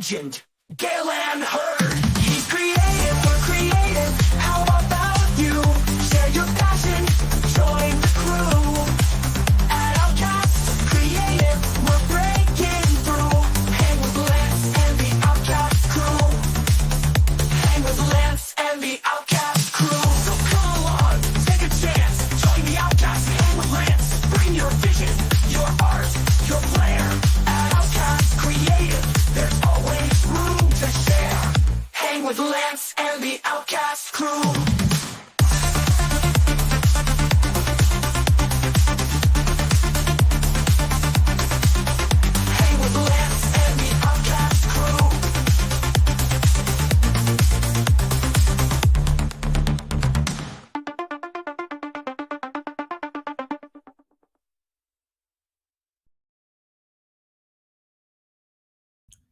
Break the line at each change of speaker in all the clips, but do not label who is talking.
legend, Galen Hurd. He's creative, we're creative. How about you? Share your passion, join the crew. At Outcast Creative, we're breaking through. Hang with Lance and the Outcast crew. Hang with Lance and the Outcast crew. So come along, take a chance. Join the Outcast, hang with Lance. Bring your vision, your art, your flair. At Outcast Creative, there's always room to share. Hang with Lance and the Outcast crew. Hang with Lance and the Outcast crew.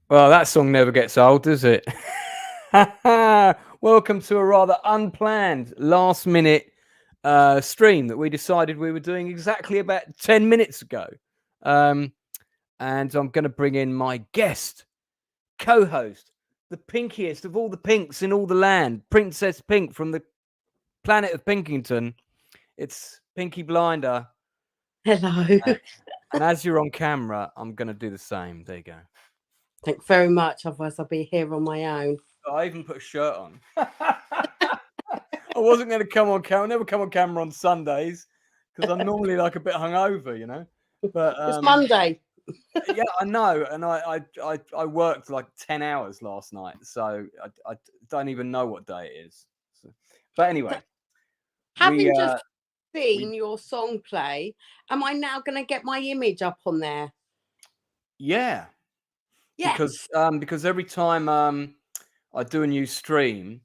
Well, that song never gets old, does it? Welcome to a rather unplanned last-minute stream that we decided we were doing exactly about 10 minutes ago. And I'm going to bring in my guest, co-host, the pinkiest of all the pinks in all the land, Princess Pink from the planet of Pinkington. It's Pinky Blinder.
Hello.
And as you're on camera, I'm going to do the same. There you go.
Thanks very much. Otherwise, I'll be here on my own.
I even put a shirt on. I wasn't going to come on camera. I never come on camera on Sundays because I'm normally like a bit hungover, you know. But
It's Monday.
yeah, I know, and I worked like 10 hours last night, so I don't even know what day it is. So, but anyway,
Having just seen your song play, am I now going to get my image up on there?
Yeah.
Yes.
Because every time I do a new stream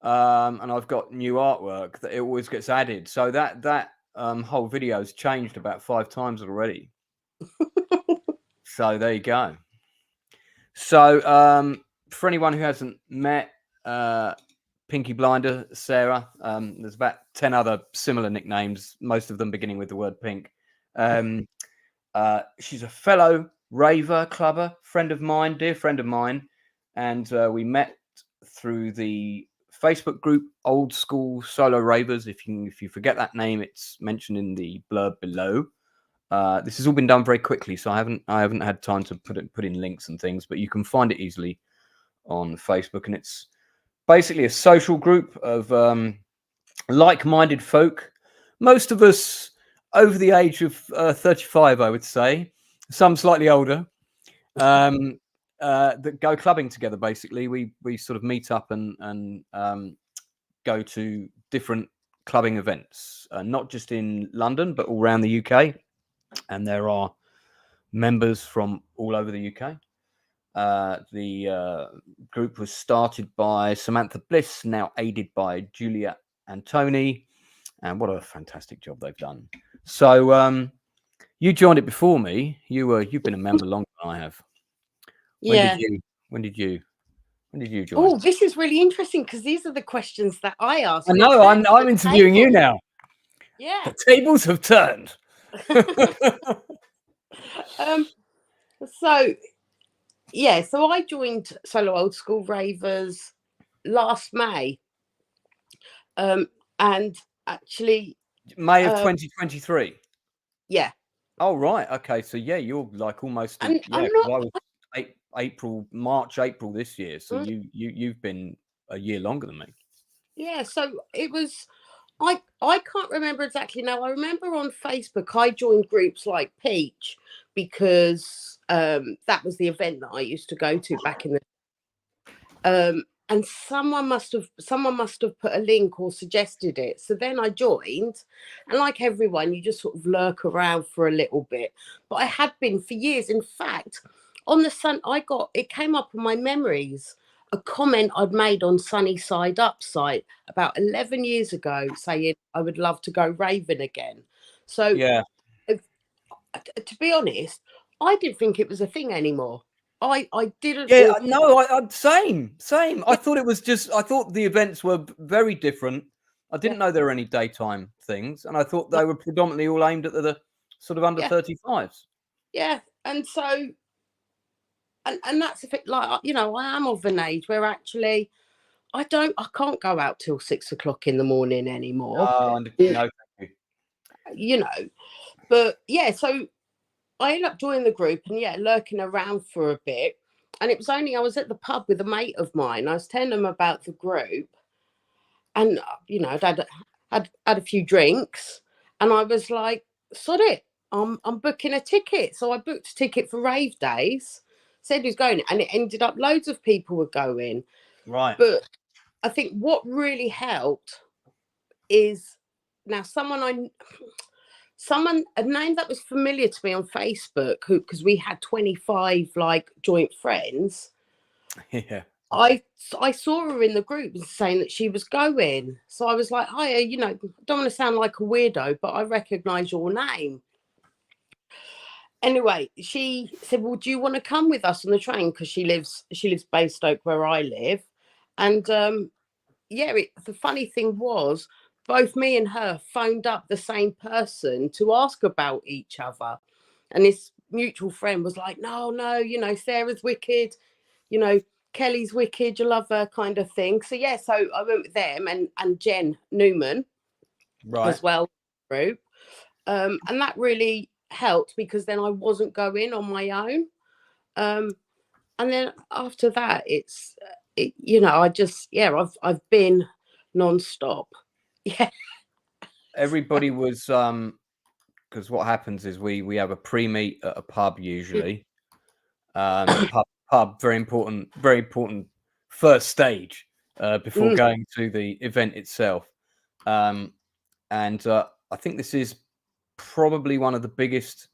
and I've got new artwork, that it always gets added. So that whole video has changed about 5 times already. So there you go. So for anyone who hasn't met Pinky Blinder, Sarah, there's about 10 other similar nicknames, most of them beginning with the word pink. She's a fellow raver, clubber, friend of mine, dear friend of mine, and we met through the Facebook group Old School Solo Ravers. If you forget that name, it's mentioned in the blurb below. This has all been done very quickly, so I haven't had time to put in links and things, but you can find it easily on Facebook, and it's basically a social group of like-minded folk. Most of us over the age of 35, I would say. Some slightly older, that go clubbing together. Basically, we sort of meet up and go to different clubbing events, not just in London, but all around the UK. And there are members from all over the UK. The group was started by Samantha Bliss, now aided by Julia and Tony, and what a fantastic job they've done. So you joined it before me. You've been a member longer than I have. When did you join?
Oh, this is really interesting because these are the questions that I asked.
I know. I'm interviewing you now.
Yeah.
The tables have turned.
So I joined Solo Old School Ravers last May, and actually
May of 2023.
Yeah.
Oh right. Okay. So yeah, you're like almost.
I'm
I
not.
was March, April this year. So you've been a year longer than me.
Yeah. So it was. I can't remember exactly now. I remember on Facebook I joined groups like Peach because that was the event that I used to go to back in the. And someone must have put a link or suggested it. So then I joined, and like everyone, you just sort of lurk around for a little bit. But I had been for years. In fact, on the it came up on my memories, a comment I'd made on Sunny Side Up site about 11 years ago saying I would love to go raving again. So
yeah,
to be honest, I didn't think it was a thing anymore. I didn't.
Yeah, no, same. I thought it was I thought the events were very different. I didn't know there were any daytime things, and I thought they were predominantly all aimed at the sort of under 35s.
Yeah, and so and that's a bit like, you know, I am of an age where actually I can't go out till 6 o'clock in the morning anymore.
No, thank you.
You know, but yeah, so I ended up joining the group and yeah, lurking around for a bit. And it was only I was at the pub with a mate of mine. I was telling them about the group, and you know, I'd had a few drinks, and I was like, "Sod it, I'm booking a ticket." So I booked a ticket for rave days. Said who's going, and it ended up loads of people were going.
Right.
But I think what really helped is now someone a name that was familiar to me on Facebook, who because we had 25 like joint friends.
Yeah.
I saw her in the group saying that she was going. So I was like, hi, you know, don't want to sound like a weirdo, but I recognize your name. Anyway, she said, well, do you want to come with us on the train? Because she lives Basingstoke where I live. And yeah, the funny thing was both me and her phoned up the same person to ask about each other. And this mutual friend was like, no, you know, Sarah's wicked, you know, Kelly's wicked, you love her kind of thing. So yeah, so I went with them and Jen Newman
Right.
as well group. And that really helped because then I wasn't going on my own. And then after that, you know, I've been non-stop. Yeah.
Everybody was because what happens is we have a pre-meet at a pub usually. Pub very important first stage before going to the event itself. And I think this is probably one of the biggest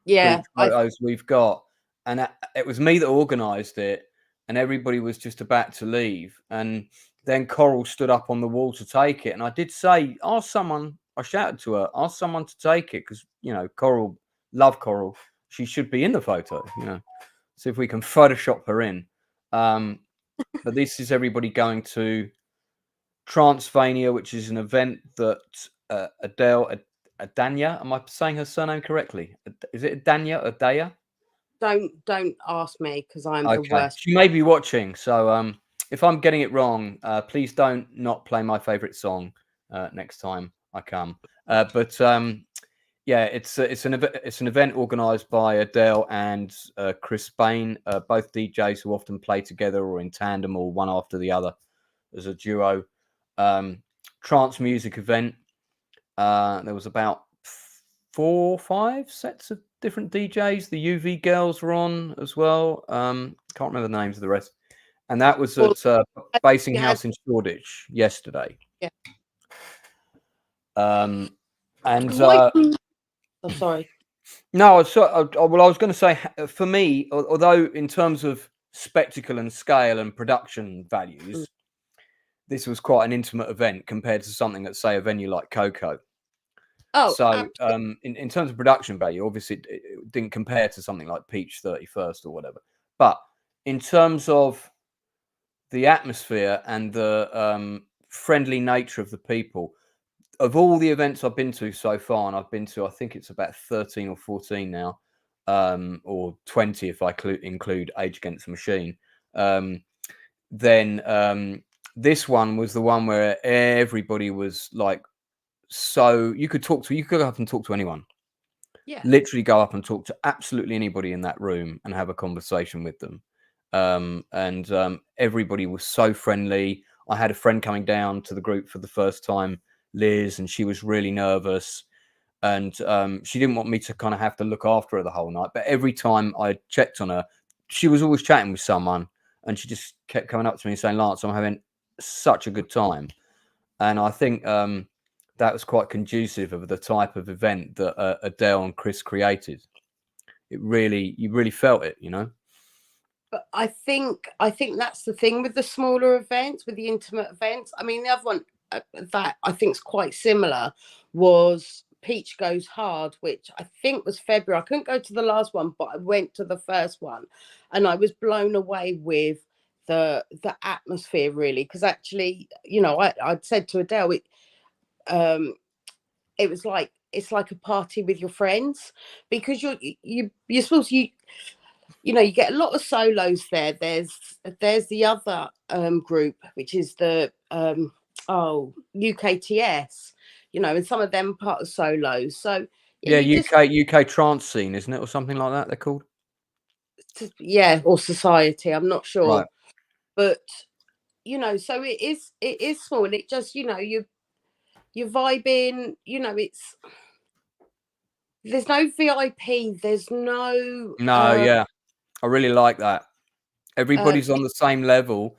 Yeah.
group photos we've got. And it was me that organised it, and everybody was just about to leave. And then Coral stood up on the wall to take it. And I did say, ask someone, I shouted to her, ask someone to take it because, you know, love Coral. She should be in the photo, you know. See if we can Photoshop her in. But this is everybody going to Transylvania, which is an event that Adanya, am I saying her surname correctly? Is it Adaya?
Don't ask me because I'm the
Okay.
worst.
She may be watching, so if I'm getting it wrong, please don't not play my favorite song next time I come. Yeah, it's an event organised by Adele and Chris Bain, both DJs who often play together or in tandem or one after the other as a duo. Trance music event. There was about 4 or 5 sets of different DJs. The UV girls were on as well. Can't remember the names of the rest. And that was at Basing House in Shoreditch yesterday.
Yeah.
And
I'm sorry.
no, well, I was going to say, for me, although in terms of spectacle and scale and production values, this was quite an intimate event compared to something at, say, a venue like Coco.
Oh,
so in terms of production value, obviously it didn't compare to something like Peach 31st or whatever. But in terms of the atmosphere and the friendly nature of the people, of all the events I've been to so far, and I've been to, I think it's about 13 or 14 now, or 20 if I include Age Against the Machine, then this one was the one where everybody was like, so you could go up and talk to anyone.
Yeah.
Literally go up and talk to absolutely anybody in that room and have a conversation with them. Everybody was so friendly. I had a friend coming down to the group for the first time, Liz, and she was really nervous. And she didn't want me to kind of have to look after her the whole night. But every time I checked on her, she was always chatting with someone. And she just kept coming up to me and saying, Lance, I'm having such a good time. And I think that was quite conducive of the type of event that Adele and Chris created. You really felt it, you know.
But I think that's the thing with the smaller events, with the intimate events. I mean, the other one that I think is quite similar was Peach Goes Hard, which I think was February. I couldn't go to the last one, but I went to the first one, and I was blown away with the atmosphere, really, because actually, you know, I'd said to Adele, it was like, it's like a party with your friends, because you're supposed to, you know, you get a lot of solos there. There's the other group, which is the UKTS, you know, and some of them part of solos. So yeah,
Yeah,
you just
UK trance scene, isn't it, or something like that? They're called.
yeah, or society. I'm not
Right.
sure, but you know, so it is small, and it just, you know, you're vibing. You know, there's no VIP. There's no
No, yeah, I really like that. Everybody's on
yeah,
the same level.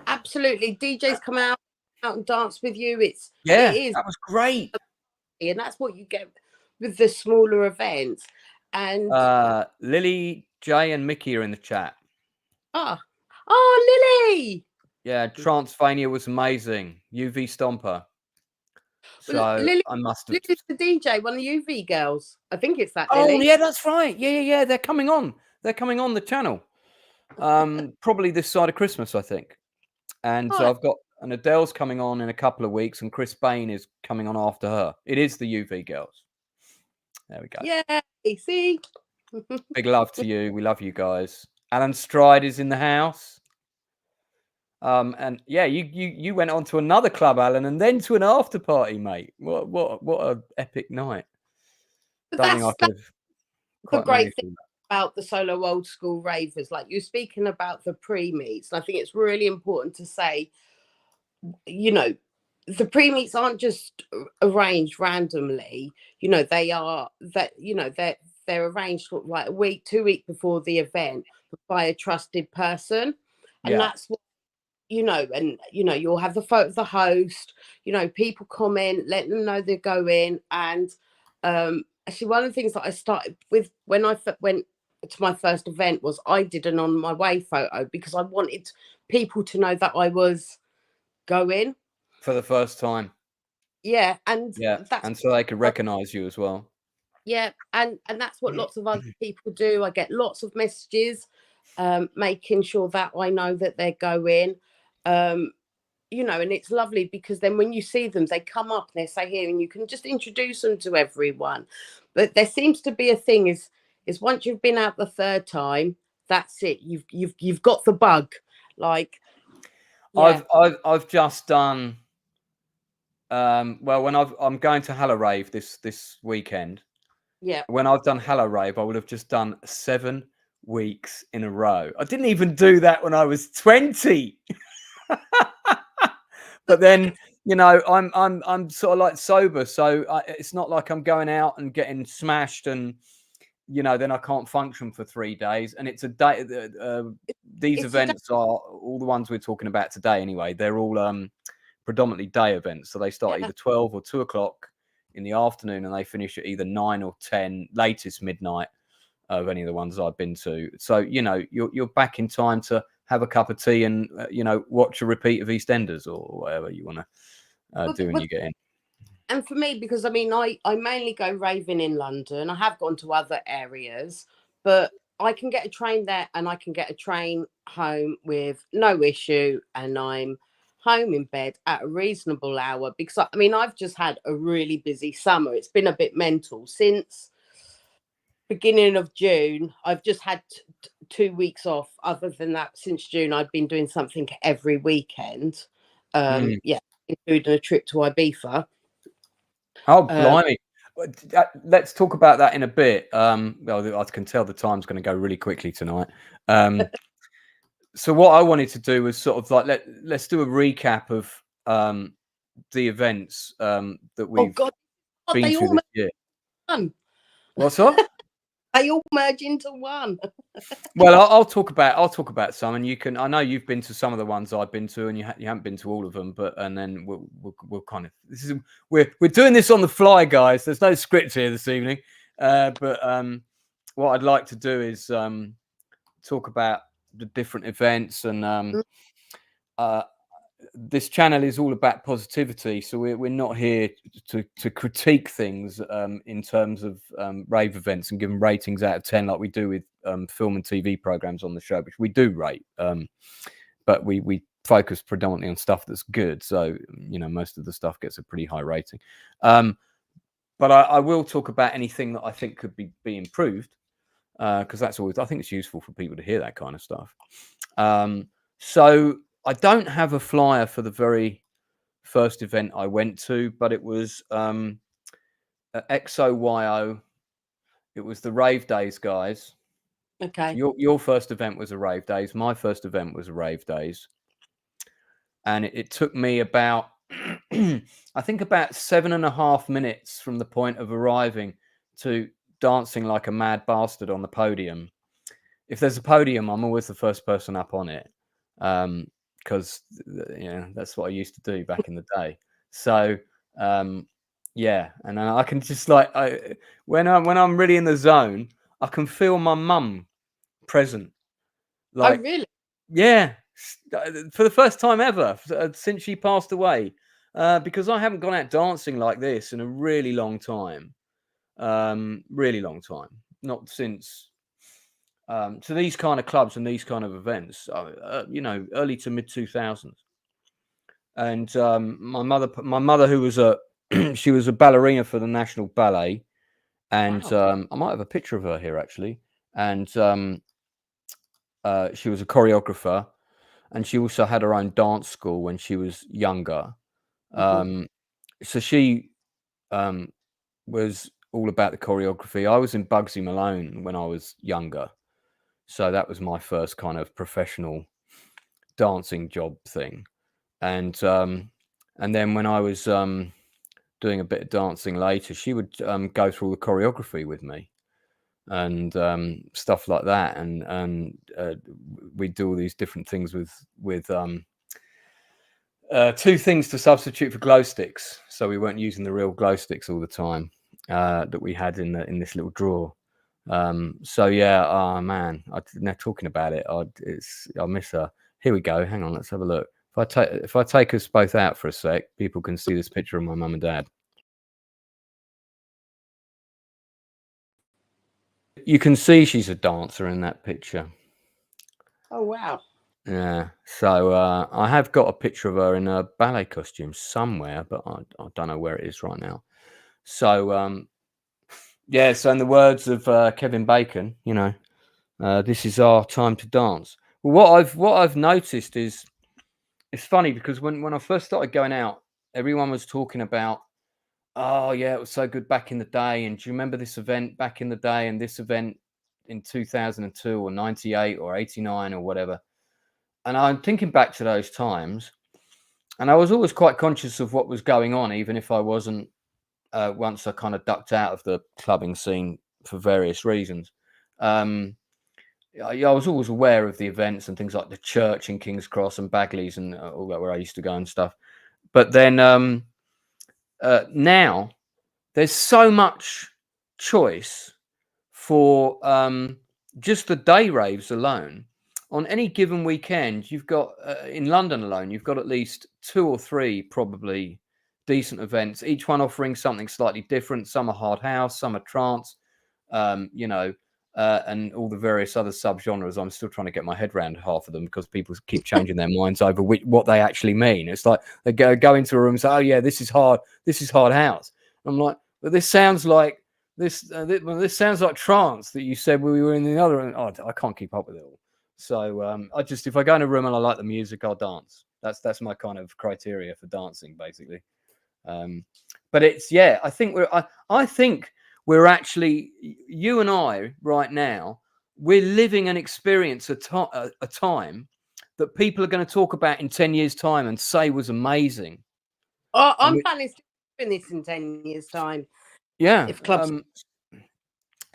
absolutely. DJs come out and dance with you. It
Yeah,
is,
that was great.
and that's what you get with the smaller events. And
Lily, Jay, and Mickey are in the chat.
ah, oh, Lily.
Yeah, Transylvania was amazing. UV Stomper.
Well,
So
Lily,
I must have.
Lily's the DJ, one of the UV girls. I think it's that
Oh
Lily.
yeah, that's right. Yeah. They're coming on. They're coming on the channel. Probably this side of Christmas, I think. And
Oh,
I've got Adele's coming on in a couple of weeks, and Chris Bain is coming on after her. It is the UV girls. There we go.
yeah. See,
Big love to you. We love you guys. Alan Stride is in the house. And yeah, you went on to another club, Alan, and then to an after party, mate. What a epic night.
but
Don't think I could
that's
have
the
quite
great
managed
thing
all that.
about the solo old school ravers. Like you're speaking about the pre-meets, and I think it's really important to say, you know, the pre-meets aren't just arranged randomly. You know, they are that, you know, they're arranged sort of like a week, 2 weeks before the event by a trusted person. And
Yeah.
that's what, you know, and you know, you'll have the photo of the host, you know, people comment, let them know they're going. And actually one of the things that I started with when I went to my first event was I did an on my way photo because I wanted people to know that I was going.
For the first time.
Yeah, and
Yeah.
that's
And so they could recognize you as well.
yeah, and that's what lots of other people do. I get lots of messages, making sure that I know that they're going. You know, and it's lovely because then when you see them, they come up and they say here, and you can just introduce them to everyone. But there seems to be a thing is once you've been out the third time, that's it. You've got the bug. Like, yeah,
I've just done well when I'm going to Hello Rave this weekend.
yeah.
When I've done Hello Rave, I would have just done 7 weeks in a row. I didn't even do that when I was 20. But then, you know, I'm sort of like sober, so it's not like I'm going out and getting smashed, and you know, then I can't function for 3 days. And it's a day. These
It's a
events are all the ones we're talking about today. Anyway, they're all predominantly day events, so they start
yeah.
either 12 or 2 o'clock in the afternoon, and they finish at either 9 or 10, latest midnight. Of any of the ones I've been to, so you know, you're back in time to have a cup of tea and you know, watch a repeat of EastEnders or whatever you want to do when you get in.
And for me, because I mean, I mainly go raving in London. I have gone to other areas, but I can get a train there and I can get a train home with no issue. And I'm home in bed at a reasonable hour because I mean, I've just had a really busy summer. It's been a bit mental since beginning of June. I've just had 2 weeks off. Other than that, since June, I've been doing something every weekend.
Mm.
Yeah, including a trip to Ibiza.
Oh,
Um,
blimey. Let's talk about that in a bit. Well, I can tell the time's going to go really quickly tonight. So what I wanted to do was sort of like let's do a recap of the events that
oh
we've
God,
been
they
to
all
this
merge
year.
one.
What's up?
They all merge into one.
Well, I'll talk about some, and you can. I know you've been to some of the ones I've been to, and you haven't been to all of them. But and then we'll kind of we're doing this on the fly, guys. There's no script here this evening. But what I'd like to do is talk about the different events, and this channel is all about positivity. So we're not here to critique things in terms of rave events and give them ratings out of 10 like we do with film and TV programs on the show, which we do rate. But we focus predominantly on stuff that's good. So, you know, most of the stuff gets a pretty high rating. But I will talk about anything that I think could be improved. because that's always, I think it's useful for people to hear that kind of stuff. So I don't have a flyer for the very first event I went to, but it was at XOYO. It was the Rave Days, guys.
Okay.
Your first event was a Rave Days. My first event was a Rave Days, and it took me about I think about 7.5 minutes from the point of arriving to dancing like a mad bastard on the podium. If there's a podium, I'm always the first person up on it, because that's what I used to do back in the day. So yeah, and I can just when I'm really in the zone, I can feel my mum present.
Oh, really?
Yeah, for the first time ever since she passed away, because I haven't gone out dancing like this in a really long time. Really long time. Not since to these kind of clubs and these kind of events, early to mid 2000s. And my mother, who was she was a ballerina for the National Ballet, and
Wow.
I might have a picture of her here actually. And she was a choreographer, and she also had her own dance school when she was younger.
Mhm.
So she was all about the choreography. I was in Bugsy Malone when I was younger, so that was my first kind of professional dancing job thing. And then when I was doing a bit of dancing later, she would go through all the choreography with me and stuff like that, and we'd do all these different things with two things to substitute for glow sticks, so we weren't using the real glow sticks all the time that we had in this little drawer. So yeah, oh man, now talking about it, I miss her. Here we go. Hang on, let's have a look. If I take us both out for a sec, people can see this picture of my mum and dad. You can see she's a dancer in that picture.
Oh, wow.
Yeah. So I have got a picture of her in a ballet costume somewhere, but I don't know where it is right now. So yeah. So in the words of Kevin Bacon, this is our time to dance. Well, what I've noticed is, it's funny because when I first started going out, everyone was talking about, oh yeah, it was so good back in the day, and do you remember this event back in the day, and this event in 2002 or 98 or 89 or whatever. And I'm thinking back to those times, and I was always quite conscious of what was going on, even if I wasn't, once I kind of ducked out of the clubbing scene for various reasons. I was always aware of the events and things like the church in King's Cross and Bagley's and all that, where I used to go and stuff. But then now there's so much choice for just the day raves alone. On any given weekend, you've got in London alone, you've got at least 2 or 3 probably decent events, each one offering something slightly different. Some are hard house, some are trance, and all the various other subgenres. I'm still trying to get my head around half of them because people keep changing their minds over what they actually mean. It's like they go into a room and say, "Oh yeah, this is hard house." I'm like, "But this sounds like this sounds like trance that you said we were in the other." And I can't keep up with it all. So if I go in a room and I like the music, I'll dance. That's my kind of criteria for dancing, basically. But it's, yeah, I think we're actually, you and I right now, we're living an experience, a time that people are going to talk about in 10 years' time and say was amazing.
Oh, I'm planning to do this in 10 years' time.
Yeah.
If clubs.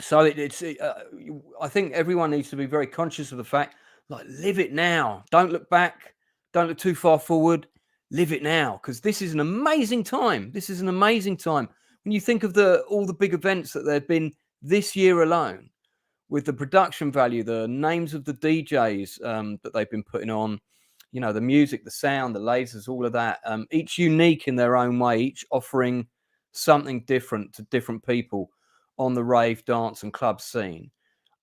So I think everyone needs to be very conscious of the fact, like, live it now. Don't look back. Don't look too far forward. Live it now, because this is an amazing time. This is an amazing time. When you think of all the big events that there have been this year alone, with the production value, the names of the DJs that they've been putting on, the music, the sound, the lasers, all of that, each unique in their own way, each offering something different to different people on the rave, dance and club scene.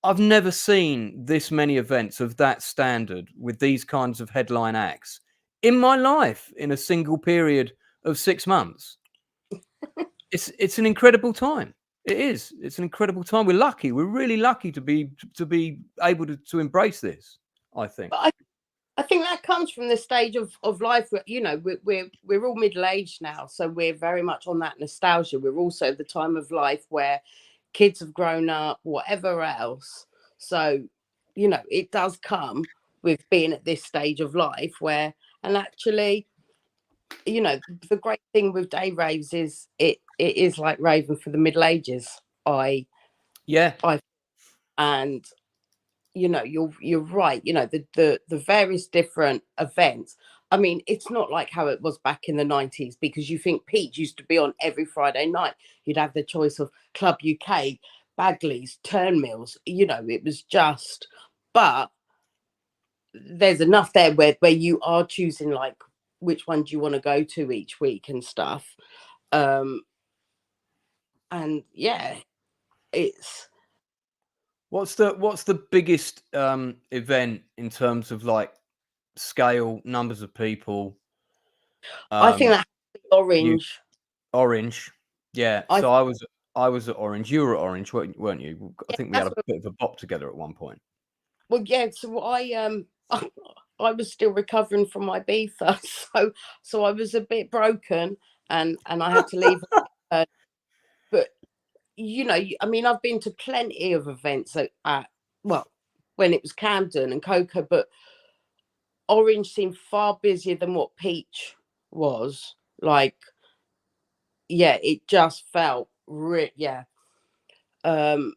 I've never seen this many events of that standard with these kinds of headline acts in my life in a single period of 6 months. It's an incredible time. It is. It's an incredible time. We're lucky. We're really lucky to be able to embrace this, I think.
But I think that comes from the stage of life where, you know, we're all middle aged now, so we're very much on that nostalgia. We're also the time of life where kids have grown up, whatever else. So, you know, it does come with being at this stage of life where, and actually, you know, the great thing with day raves is it is like raving for the Middle Ages.
Yeah.
And you know, you're right. You know, the various different events. I mean, it's not like how it was back in the 90s, because you think Peach used to be on every Friday night. You'd have the choice of Club UK, Bagley's, Turnmills. You know, it was just. But there's enough there where you are choosing like which one do you want to go to each week and stuff. And yeah, it's
What's the biggest event in terms of like scale, numbers of people?
I think that
You
Orange.
Orange. Yeah.
I
So I was at Orange. You were at Orange, weren't you? I think we had a bit of a bop together at one point.
Well, yeah. So I was still recovering from my Ibiza, so I was a bit broken, and I had to leave. But you know, I mean, I've been to plenty of events at well, when it was Camden and Coco, but Orange seemed far busier than what Peach was. Like, yeah, it just felt yeah. Um,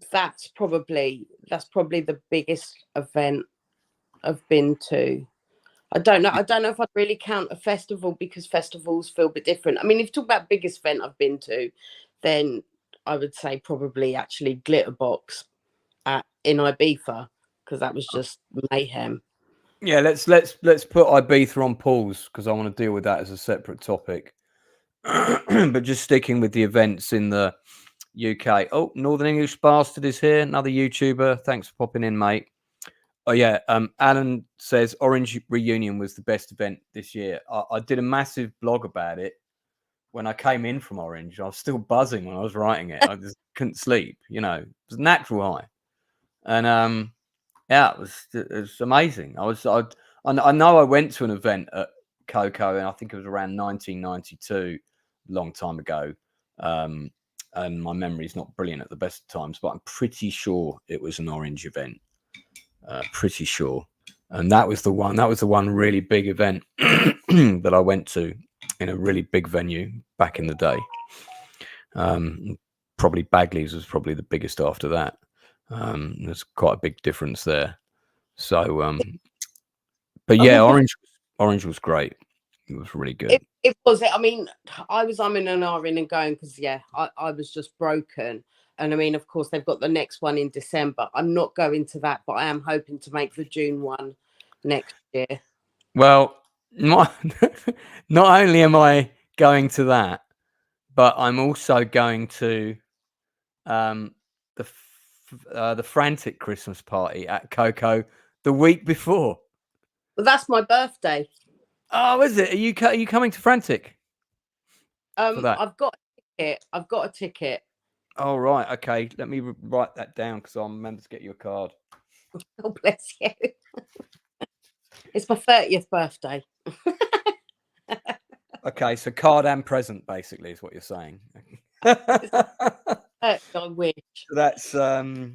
that's probably the biggest event I've been to. I don't know. I don't know if I'd really count a festival, because festivals feel a bit different. I mean, if you talk about biggest event I've been to, then I would say probably actually Glitterbox in Ibiza, because that was just mayhem.
Yeah, let's put Ibiza on pause because I want to deal with that as a separate topic. But just sticking with the events in the UK. Oh, Northern English Bastard is here, another YouTuber. Thanks for popping in, mate. Oh yeah, Alan says Orange Reunion was the best event this year. I did a massive blog about it when I came in from Orange. I was still buzzing when I was writing it. I just couldn't sleep. You know, it was a natural high, and yeah, it was amazing. I know I went to an event at Coco, and I think it was around 1992, a long time ago. And my memory's not brilliant at the best of times, but I'm pretty sure it was an Orange event. Pretty sure, and that was the one really big event that I went to in a really big venue back in the day. Probably Bagley's was probably the biggest after that. There's quite a big difference there. So, but yeah, Orange was great. It was really good.
It was. I mean, I was umming and ahhing and going because I was just broken. And I mean, of course, they've got the next one in December. I'm not going to that, but I am hoping to make the June one next year.
Well, not only am I going to that, but I'm also going to the Frantic Christmas party at Coco the week before.
Well, that's my birthday.
Oh, is it? Are you coming to Frantic? For that?
I've got a ticket. I've got a ticket.
Oh, right. Okay. Let me write that down because I'll remember to get you a card.
Oh, bless you. It's my 30th birthday.
Okay. So card and present, basically, is what you're saying.
I wish.
That's I'll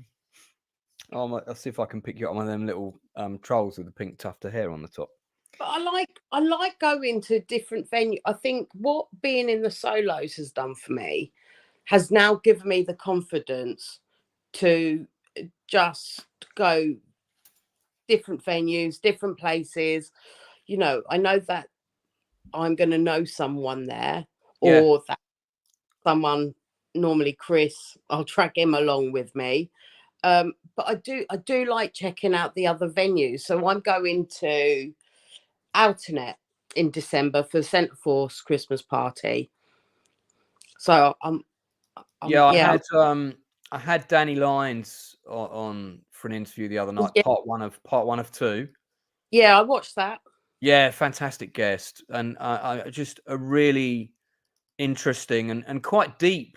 see if I can pick you up one of them little trolls with the pink tuft of hair on the top.
But I like going to different venues. I think what being in the solos has done for me has now given me the confidence to just go different venues, different places. You know, I know that I'm going to know someone there, or that someone, normally Chris, I'll track him along with me. But I do like checking out the other venues. So I'm going to Outernet in December for Centre Force Christmas party. So
I had Danny Lyons on for an interview the other night.
Yeah.
Part one of two.
Yeah, I watched that.
Yeah, fantastic guest, and just a really interesting and quite deep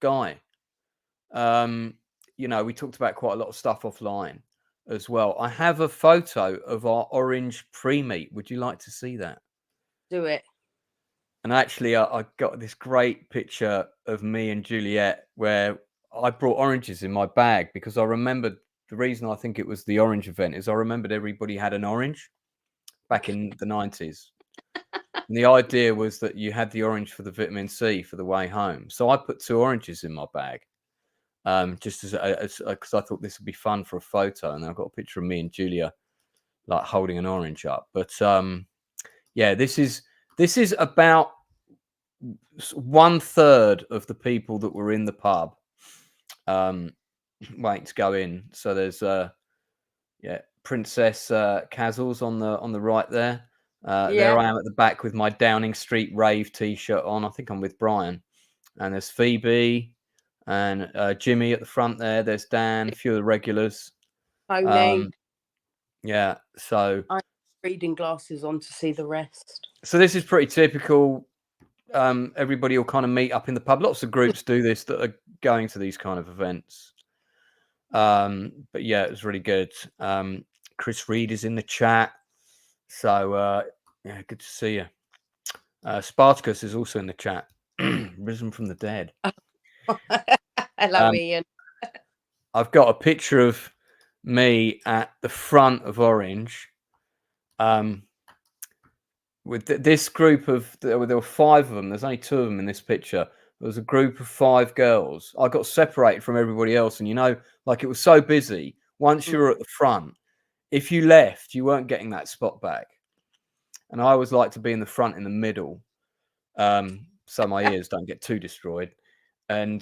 guy. You know, we talked about quite a lot of stuff offline as well. I have a photo of our orange pre-meet. Would you like to see that?
Do it.
And actually, I got this great picture of me and Juliet where I brought oranges in my bag because I remembered the reason I think it was the orange event is I remembered everybody had an orange back in the 90s. And the idea was that you had the orange for the vitamin C for the way home. So I put 2 oranges in my bag, just as because I thought this would be fun for a photo. And then I've got a picture of me and Julia like holding an orange up. But yeah, this is about 1/3 of the people that were in the pub waiting to go in. So there's yeah, Princess Cazles on the right there. There I am at the back with my Downing Street Rave t-shirt on. I think I'm with Brian. And there's Phoebe and Jimmy at the front there. There's Dan, a few of the regulars.
Tony.
Yeah, so
I have reading glasses on to see the rest.
so this is pretty typical. Everybody will kind of meet up in the pub. Lots of groups do this that are going to these kind of events. But yeah, it was really good. Chris Reed is in the chat. So yeah, good to see you. Spartacus is also in the chat. Risen from the dead.
Hello, Ian.
I've got a picture of me at the front of Orange. With this group of there were 5 of them. There's only 2 of them in this picture. There was a group of 5 girls. I got separated from everybody else, and you know, like it was so busy. Once you were at the front, if you left, you weren't getting that spot back. And I always like to be in the front, in the middle, so my ears don't get too destroyed. And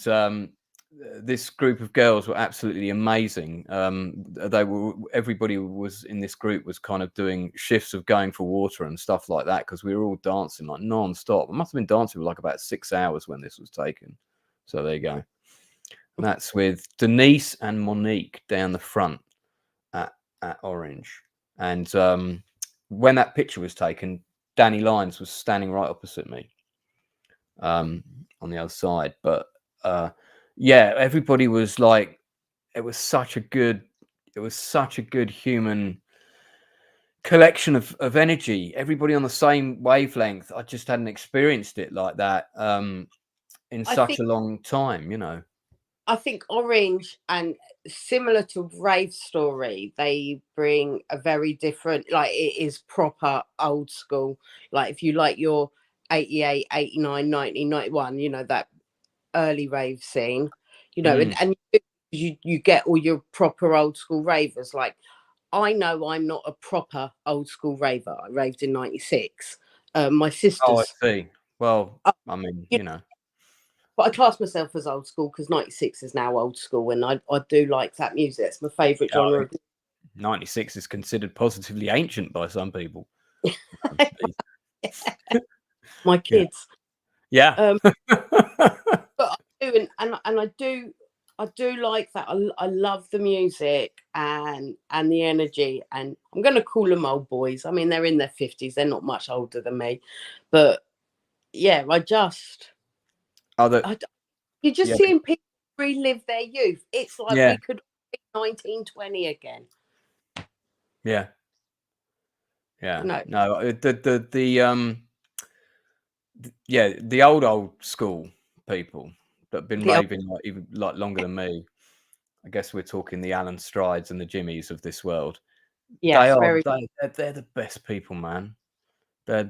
this group of girls were absolutely amazing. Everybody was in this group was kind of doing shifts of going for water and stuff like that because we were all dancing like non-stop. I must have been dancing for like about 6 hours when this was taken. So there you go. And that's with Denise and Monique down the front at Orange. And when that picture was taken, Danny Lyons was standing right opposite me on the other side. But yeah, everybody was like, it was such a good human collection of energy. Everybody on the same wavelength. I just hadn't experienced it like that in such a long time, you know.
I think Orange, and similar to Rave Story, they bring a very different, like it is proper old school. Like if you like your 88, 89, 90, 91, you know, that early rave scene, you know, and you get all your proper old school ravers. Like I know I'm not a proper old school raver. I raved in 96. My sisters.
Oh, I see. Well, I mean, you know.
But I class myself as old school because 96 is now old school, and I do like that music. It's my favourite genre.
96 is considered positively ancient by some people.
My kids.
Yeah.
But I do, and I do like that. I love the music and the energy, and I'm going to call them old boys. I mean, they're in their 50s. They're not much older than me, but yeah, you're just seeing people relive their youth. It's like we could be 1920 again.
Yeah. Yeah.
No,
the old school people that have been raving like even like longer than me. I guess we're talking the Alan Strides and the Jimmies of this world.
Yeah,
they're the best people, man. I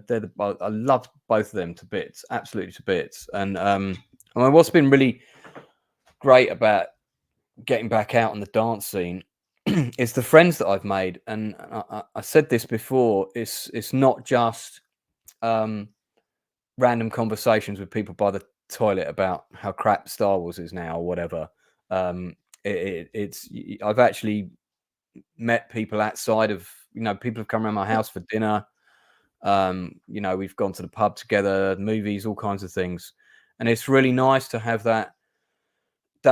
love both of them to bits, absolutely to bits. And I mean, what's been really great about getting back out on the dance scene is the friends that I've made. And I said this before, it's not just random conversations with people by the toilet about how crap Star Wars is now or whatever. It's I've actually met people outside of, you know, people have come around my house for dinner. You know, we've gone to the pub together, movies, all kinds of things. And it's really nice to have that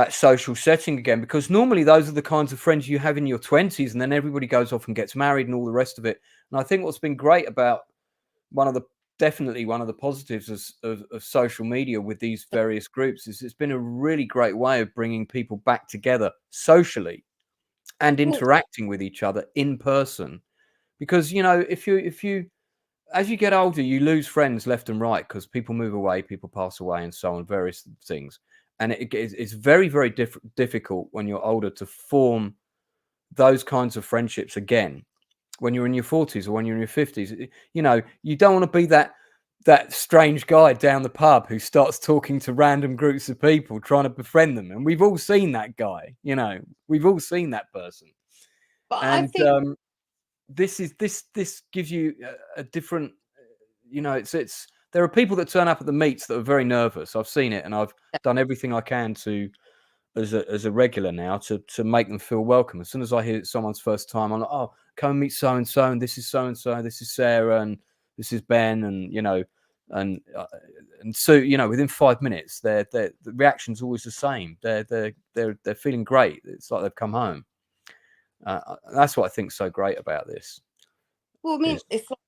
social setting again, because normally those are the kinds of friends you have in your 20s, and then everybody goes off and gets married and all the rest of it. And I think what's been great about one of the definitely one of the positives of social media with these various groups is it's been a really great way of bringing people back together socially and
Well,
interacting with each other in person. Because if you as you get older, you lose friends left and right because people move away, people pass away, and so on, various things. And it's very, very difficult when you're older to form those kinds of friendships again. When you're in your 40s or when you're in your 50s, you don't want to be that strange guy down the pub who starts talking to random groups of people trying to befriend them. And we've all seen that guy. We've all seen that person.
but I
And
think,
this gives you a different, it's there are people that turn up at the meets that are very nervous. I've seen it, and I've done everything I can to as a regular now to make them feel welcome. As soon as I hear it's someone's first time, I'm like, oh, come meet so and so, and this is so and so, this is Sarah, and this is Ben, and so within 5 minutes, the reaction's always the same. They're feeling great. It's like they've come home. That's what I think's so great about this.
well, I mean, it's like,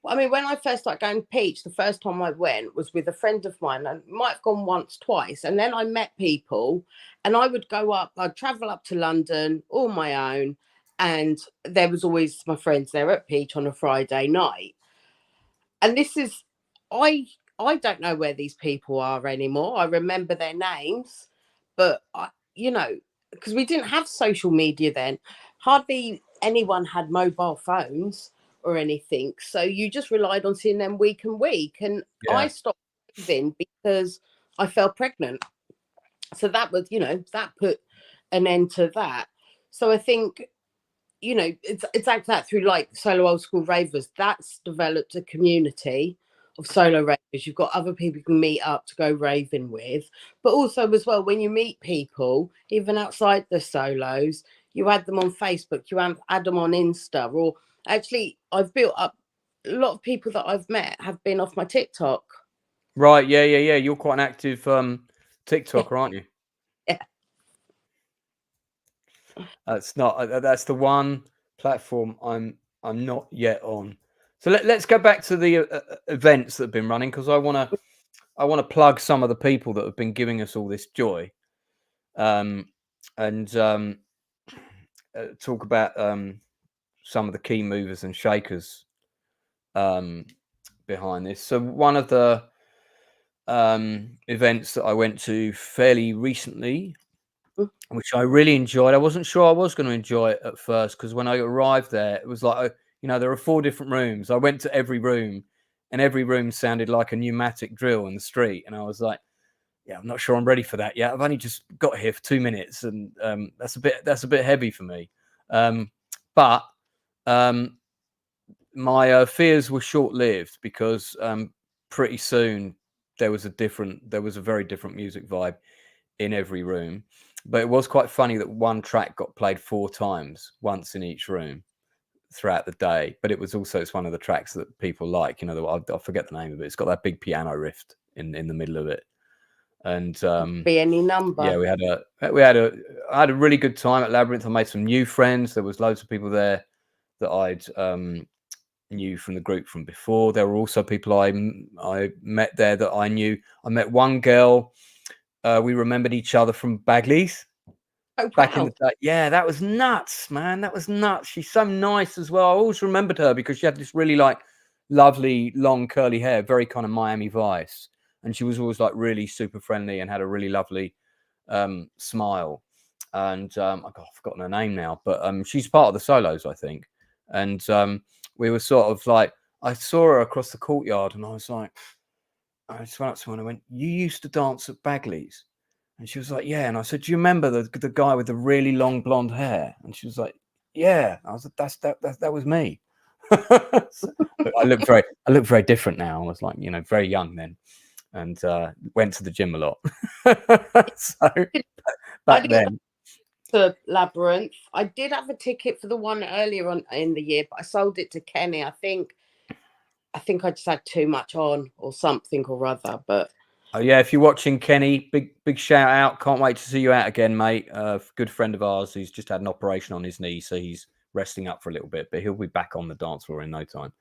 when I first started going to Peach, the first time I went was with a friend of mine. I might have gone once, twice, and then I met people, and I'd travel up to London all my own, and there was always my friends there at Peach on a Friday night. And this is, I don't know where these people are anymore. I remember their names, but because we didn't have social media then, hardly anyone had mobile phones or anything. So you just relied on seeing them week and week. And I stopped raving because I fell pregnant. So that was, that put an end to that. So I think, it's like that through like Solo Old School Ravers. That's developed a community of solo ravers. You've got other people you can meet up to go raving with, but also as well, when you meet people, even outside the solos, you add them on Facebook, you add them on Insta, or actually, I've built up a lot of people that I've met have been off my TikTok.
Right, yeah. You're quite an active TikToker, aren't you?
Yeah.
That's the one platform I'm not yet on. So let's go back to the events that have been running, because I want to plug some of the people that have been giving us all this joy, and talk about some of the key movers and shakers behind this. So one of the events that I went to fairly recently, which I really enjoyed. I wasn't sure I was going to enjoy it at first, because when I arrived there, it was like, there are 4 different rooms. I went to every room, and every room sounded like a pneumatic drill in the street. And I was like, yeah, I'm not sure I'm ready for that yet. I've only just got here for 2 minutes, and that's a bit heavy for me. But my fears were short-lived, because pretty soon there was a very different music vibe in every room. But it was quite funny that one track got played 4 times, once in each room throughout the day. But it's one of the tracks that people like. I forget the name of it. It's got that big piano riff in the middle of it. And
Be any number.
yeah, I had a really good time at Labyrinth. I made some new friends. There was loads of people there that I'd knew from the group from before. There were also people I met there that I knew. I met one girl. We remembered each other from Bagley's back in the day. Yeah, that was nuts, man. That was nuts. She's so nice as well. I always remembered her because she had this really lovely long curly hair, very kind of Miami Vice, and she was always really super friendly and had a really lovely smile. And I've forgotten her name now, but she's part of the solos, I think. And we were sort of I saw her across the courtyard, and I was like, I just went up to her and I went, "You used to dance at Bagley's?" And she was like, "Yeah." And I said, "Do you remember the guy with the really long blonde hair?" And she was like, "Yeah." I was like, that was me. I look very different now. I was very young then, and went to the gym a lot. So back then.
To Labyrinth, I did have a ticket for the one earlier on in the year, but I sold it to Kenny. I think I just had too much on or something or other. But
oh yeah, if you're watching, Kenny, big shout out. Can't wait to see you out again, mate. Good friend of ours. He's just had an operation on his knee, so he's resting up for a little bit, but he'll be back on the dance floor in no time.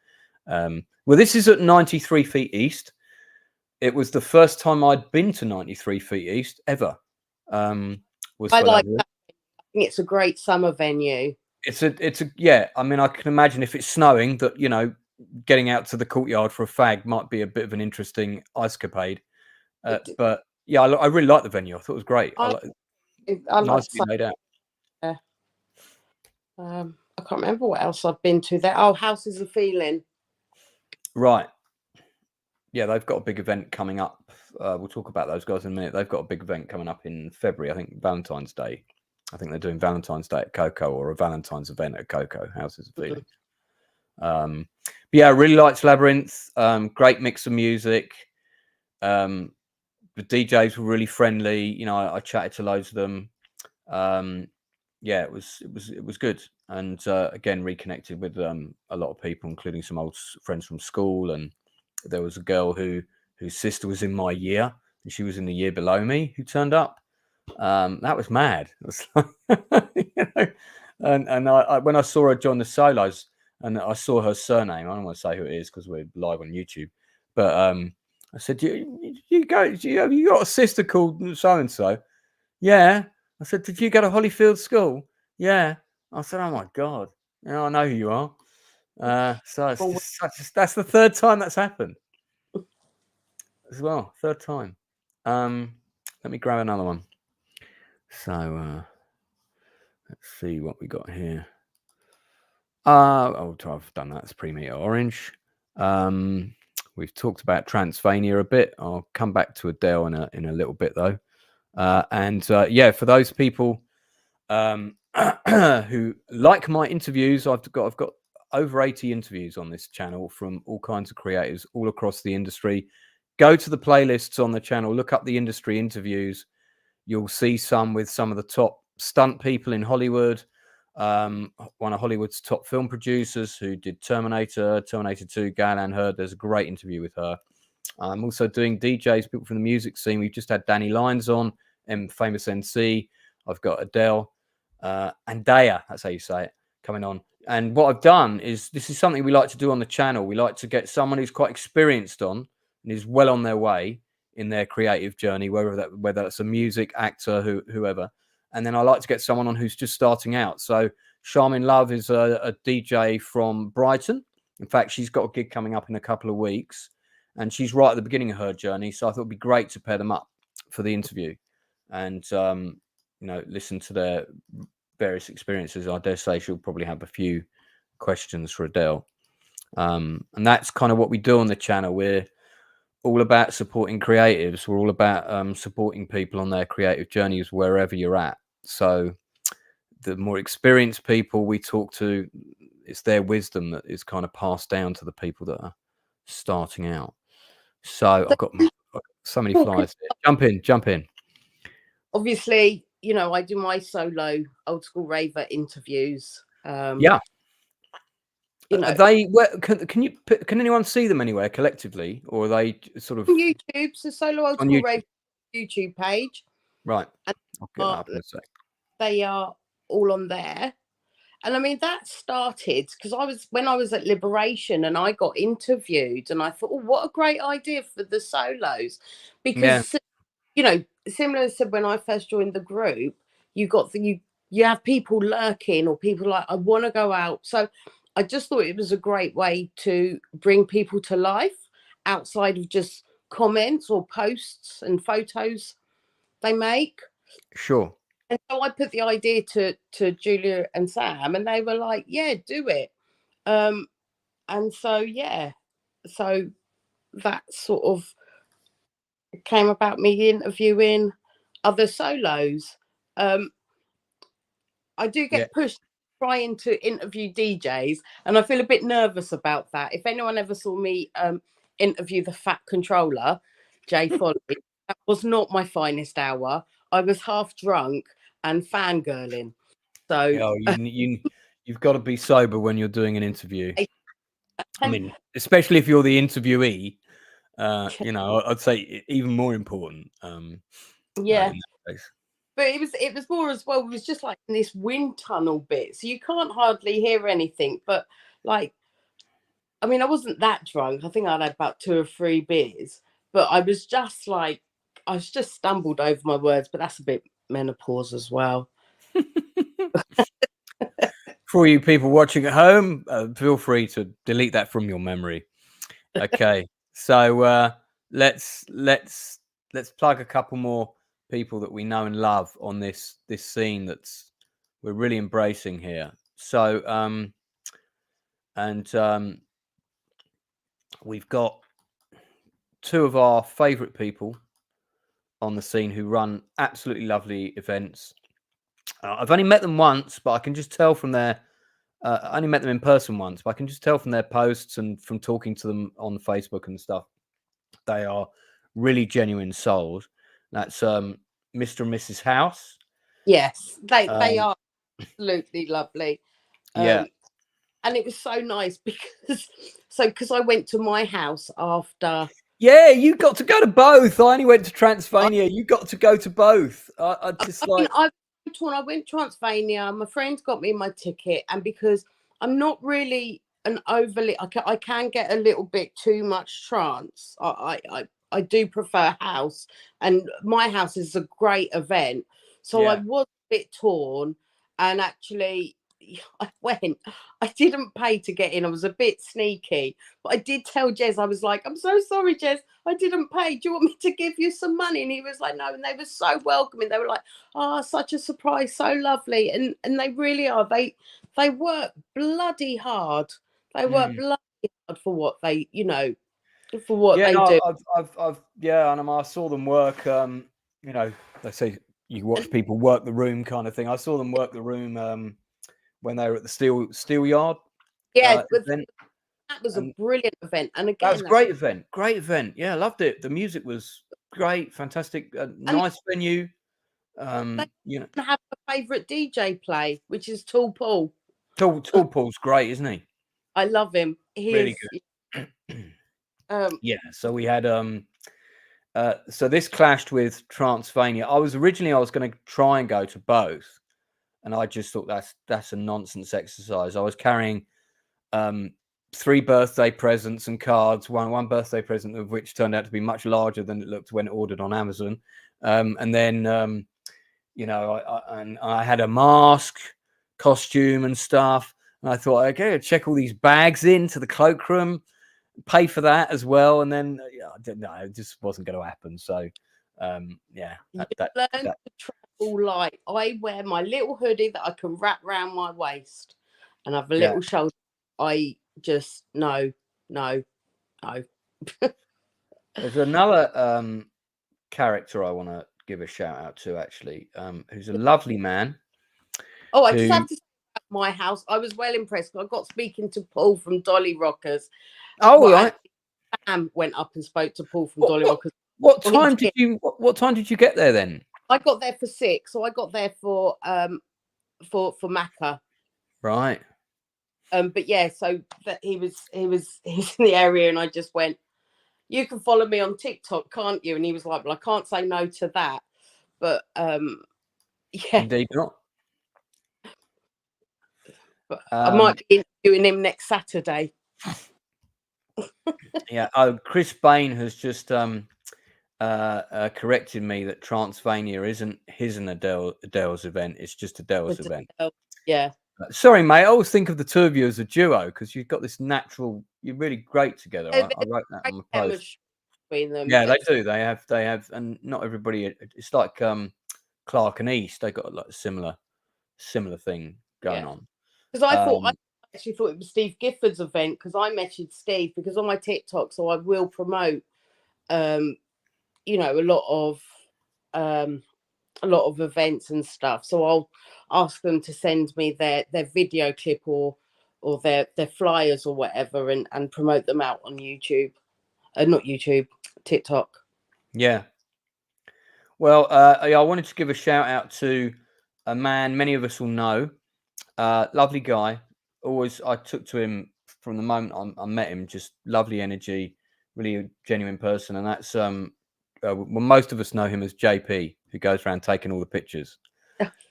Well, this is at 93 Feet East. It was the first time I'd been to 93 Feet East ever. Was
I
for
like
Labyrinth.
that. I think it's a great summer venue.
It's a yeah. I mean, I can imagine if it's snowing that, you know, getting out to the courtyard for a fag might be a bit of an interesting escapade. But yeah, I really like the venue. I thought it was great.
I like
Nicely laid out.
I can't remember what else I've been to there. Oh, Houses of Feeling.
Right. Yeah, they've got a big event coming up. We'll talk about those guys in a minute. They've got a big event coming up in February. I think Valentine's Day. I think they're doing Valentine's Day at Coco, or a Valentine's event at Coco, Houses of Feeling. But yeah, I really liked Labyrinth. Great mix of music. The DJs were really friendly. You know, I chatted to loads of them. Yeah, it was good. And again, reconnected with a lot of people, including some old friends from school. And there was a girl whose sister was in my year, and she was in the year below me, who turned up. That was mad. It was like, you know, and I when I saw her join the solos, and I saw her surname, I don't want to say who it is because we're live on YouTube, but I said, you have you got a sister called so and so? Yeah. I said, did you go to Hollyfield School? Yeah. I said, oh my God, you know, I know who you are. So it's just, that's the third time that's happened as well. Third time. Let me grab another one. So let's see what we got here. Oh, I've done that. It's Premier Orange. We've talked about Transylvania a bit. I'll come back to Adele in a little bit though. Yeah, for those people who like my interviews, I've got over 80 interviews on this channel from all kinds of creators all across the industry. Go to the playlists on the channel, look up the industry interviews. You'll see some with some of the top stunt people in Hollywood. One of Hollywood's top film producers who did Terminator 2, Gail-Ann Hurd. There's a great interview with her. I'm also doing DJs, people from the music scene. We've just had Danny Lyons on, famous NC. I've got Adele, and Daya, that's how you say it, coming on. And what I've done is, this is something we like to do on the channel. We like to get someone who's quite experienced on and is well on their way in their creative journey, whether that's a music actor, whoever. And then I like to get someone on who's just starting out. So Charmin Love is a DJ from Brighton. In fact, she's got a gig coming up in a couple of weeks, and she's right at the beginning of her journey. So I thought it'd be great to pair them up for the interview and, you know, listen to their various experiences. I dare say she'll probably have a few questions for Adele. And that's kind of what we do on the channel. We're all about supporting creatives. We're all about supporting people on their creative journeys wherever you're at. So the more experienced people we talk to, it's their wisdom that is kind of passed down to the people that are starting out. So I've got so many flies here. Jump in.
Obviously, you know, I do my solo old school raver interviews.
Yeah. You know, can anyone see them anywhere collectively, or are they sort of
on YouTube? So solo old school rave YouTube page.
Right. I'll get that up in a sec.
They are all on there. And I mean, that started because when I was at Liberation and I got interviewed, and I thought, oh, what a great idea for the solos. Because, you know, similar to when I first joined the group, you have people lurking, or people like, I want to go out. So I just thought it was a great way to bring people to life outside of just comments or posts and photos they make.
Sure.
And so I put the idea to Julia and Sam, and they were like, yeah, do it. And so, yeah, so that sort of came about me interviewing other solos. I do get pushed trying to interview DJs, and I feel a bit nervous about that. If anyone ever saw me interview the Fat Controller, Jay Foley, that was not my finest hour. I was half drunk and fangirling. So
you've got to be sober when you're doing an interview. I mean, especially if you're the interviewee, you know, I'd say even more important.
Yeah. But it was more as well. It was just like in this wind tunnel bit, so you can't hardly hear anything. But like I mean, I wasn't that drunk. I think I'd had about 2 or 3 beers, but I was just like, I was just stumbled over my words, but that's a bit menopause as well.
For you people watching at home, feel free to delete that from your memory. Okay, so let's plug a couple more people that we know and love on this scene that's we're really embracing here. So we've got two of our favorite people on the scene who run absolutely lovely events. I've only met them once, but I can just tell from their I only met them in person once, but I can just tell from their posts and from talking to them on Facebook and stuff, they are really genuine souls. That's Mr. and Mrs. House.
Yes, they
Um,
are absolutely lovely.
yeah.
And it was so nice because I went to my house after.
Yeah, you got to go to both. I only went to Transylvania. You got to go to both. I just
I mean,
like.
I went to Transylvania. My friends got me my ticket, and because I'm not really an overly, I can get a little bit too much trance. I do prefer house, and my house is a great event. So I
Yeah.
was a bit torn, and actually, I went. I didn't pay to get in. I was a bit sneaky, but I did tell Jez. I was like, "I'm so sorry, Jez. I didn't pay. Do you want me to give you some money?" And he was like, "No." And they were so welcoming. They were like, "Oh, such a surprise, so lovely." And they really are. They work bloody hard. They work
Mm.
bloody hard for what they, for what
Yeah,
they
no,
do.
I've, yeah, and I saw them work. You know, they say you watch people work the room, kind of thing. I saw them work the room when they were at the steel yard
Yeah, but
event,
that was a
and
brilliant event. And
that was
again,
a
that's
great event. Yeah, I loved it. The music was great, fantastic,
and
nice venue.
they
You know,
have a favourite DJ play, which is Tall Paul.
Tall Paul's great, isn't he?
I love him. He
Really
is.
good.
Um,
Yeah, so we had so this clashed with Transylvania. I was going to try and go to both, and I just thought that's a nonsense exercise. I was carrying 3 birthday presents and cards. One birthday present of which turned out to be much larger than it looked when ordered on Amazon. And then you know, I had a mask, costume, and stuff. And I thought, okay, I'll check all these bags into the cloakroom, pay for that as well. And then I didn't know, it just wasn't going to happen. So yeah,
you
that
learn to travel light. I wear my little hoodie that I can wrap around my waist, and I have a
yeah.
little shoulder. I just no.
There's another character I want to give a shout out to, actually, who's a lovely man.
Oh, I just
Who?
have to say about my house. I was well impressed. I got speaking to Paul from Dolly Rockers.
Oh,
Well,
right.
actually, Sam went up and spoke to Paul from
What,
Dolly
what,
Rockers.
what
Well, he
time did
did.
you? What time did you get there then?
I got there for 6, so I got there for Macca.
Right.
But yeah, so that he was in the area, and I just went, "You can follow me on TikTok, can't you?" And he was like, "Well, I can't say no to that." But yeah,
Indeed not.
but I might be interviewing him next Saturday.
Yeah. Oh, Chris Bain has just corrected me that Transylvania isn't his and Adele's event. It's just Adele's event.
Yeah.
Sorry, mate. I always think of the two of you as a duo because you've got this natural. You're really great together. I wrote that on the post.
Chemistry between them.
Yeah, they do. They have, and not everybody. It's like Clark and East. They got like a similar thing going on.
Because I actually thought it was Steve Gifford's event, because I messaged Steve because on my TikTok, so I will promote, a lot of events and stuff. So I'll ask them to send me their video clip or their flyers or whatever, and promote them out on YouTube. Not YouTube, TikTok.
Yeah. Well, I wanted to give a shout out to a man many of us will know. Lovely guy. Always, I took to him from the moment I met him. Just lovely energy, really a genuine person, and that's well, most of us know him as JP, who goes around taking all the pictures.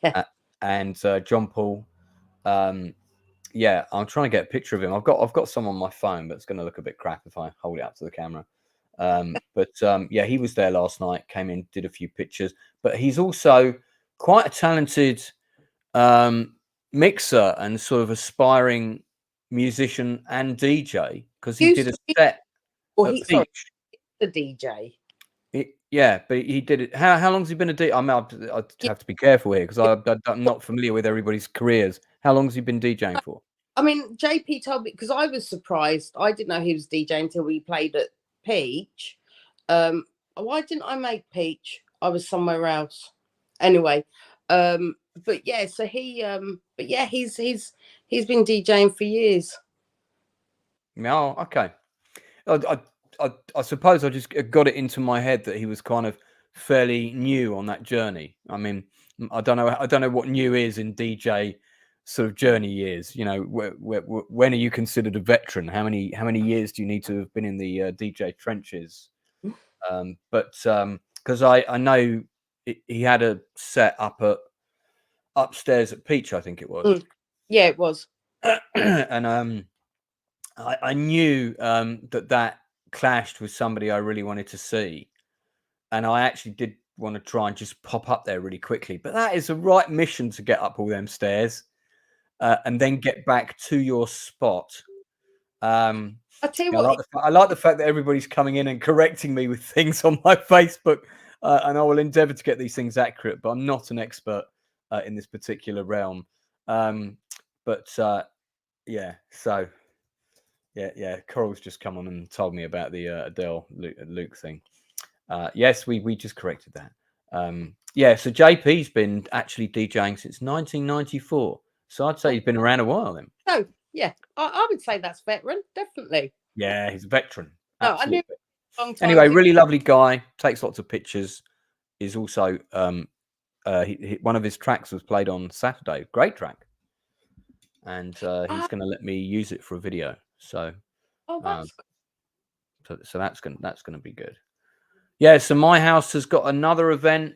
Yeah.
And John Paul, Yeah, I'm trying to get a picture of him. I've got some on my phone, but it's going to look a bit crap if I hold it up to the camera. Yeah, he was there last night. Came in, did a few pictures, but he's also quite a talented mixer and sort of aspiring musician and DJ because he
Used
did a
to be,
set
or
at
he, sorry,
Peach.
the DJ.
Yeah, but he did it. How long's he been a DJ? I mean, I'd
Yeah,
have to be careful here because I'm not familiar with everybody's careers. How long has he been DJing for?
I mean, JP told me because I was surprised. I didn't know he was DJ until we played at Peach. Why didn't I make Peach? I was somewhere else. Anyway, but yeah, so but yeah, he's been DJing for years.
Oh, okay. I suppose I just got it into my head that he was kind of fairly new on that journey. I mean, I don't know what new is in DJ sort of journey years. You know, when are you considered a veteran? How many years do you need to have been in the DJ trenches? Because I know he had a set up upstairs at Peach, I think it was.
Yeah, it was.
And I knew that clashed with somebody I really wanted to see, and I actually did want to try and just pop up there really quickly. But that is the right mission to get up all them stairs and then get back to your spot.
I tell you
I
what,
like the fact that everybody's coming in and correcting me with things on my Facebook, and I will endeavour to get these things accurate. But I'm not an expert in this particular realm. Yeah, so. Yeah. Coral's just come on and told me about the Adele Luke thing. Yes, we just corrected that. Yeah, so JP's been actually DJing since 1994. So I'd say he's been around a while then.
oh yeah, I would say that's veteran, definitely.
Yeah, he's a veteran.
No, I knew
Absolutely.
a long time
Anyway,
ago.
really lovely guy. Takes lots of pictures. Is also one of his tracks was played on Saturday. Great track. And he's going to let me use it for a video. So
That's
so that's gonna be good. Yeah, so my house has got another event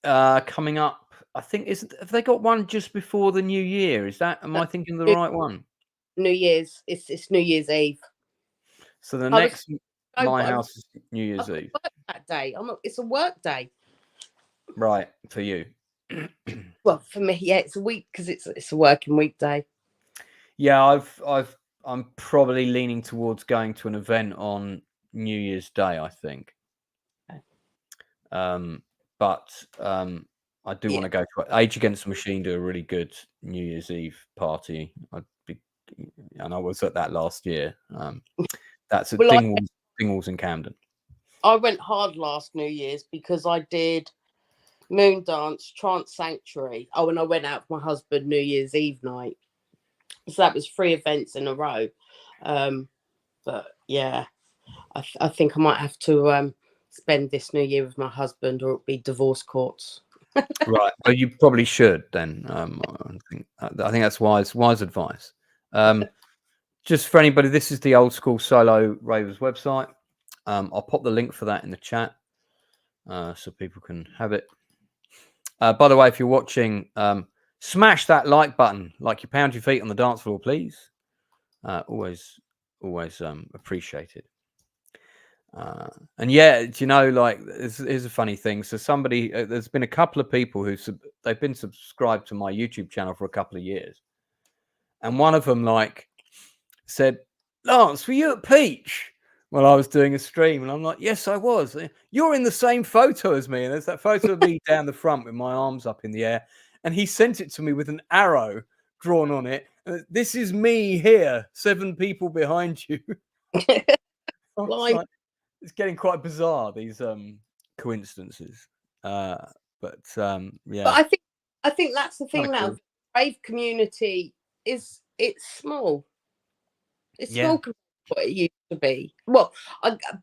coming up. I think have they got one just before the New Year? Am I thinking the right one?
New Year's. It's New Year's Eve.
So the next my house is New Year's Eve.
That day. It's a work day.
Right, for you.
Well, for me, yeah, it's a week because it's a working weekday.
Yeah, I'm probably leaning towards going to an event on New Year's Day, I think. But I do want to go to Age Against the Machine. Do a really good New Year's Eve party. And I was at that last year. That's at Dingwalls in Camden.
I went hard last New Year's because I did Moon Dance, Trance Sanctuary. Oh, and I went out with my husband New Year's Eve night. So that was 3 events in a row. But yeah, I think I might have to spend this New Year with my husband, or it'll be divorce courts.
Right. Well, you probably should then. I think that's wise advice. Just for anybody, this is the Old School Solo Ravers website. I'll pop the link for that in the chat so people can have it. By the way, if you're watching, smash that like button like you pound your feet on the dance floor, please. Always appreciated. And yeah, do you know, like, here's a funny thing. So there's been a couple of people they've been subscribed to my YouTube channel for a couple of years, and one of them said, "Lance, were you at Peach?" Well, I was doing a stream, and I'm like, "Yes, I was. You're in the same photo as me." And there's that photo of me down the front with my arms up in the air, and he sent it to me with an arrow drawn on it. This is me here, 7 people behind you. It's getting quite bizarre, these coincidences. Yeah. But
I think that's the thing now. The rave community it's small. It's small compared to what it used to be. Well,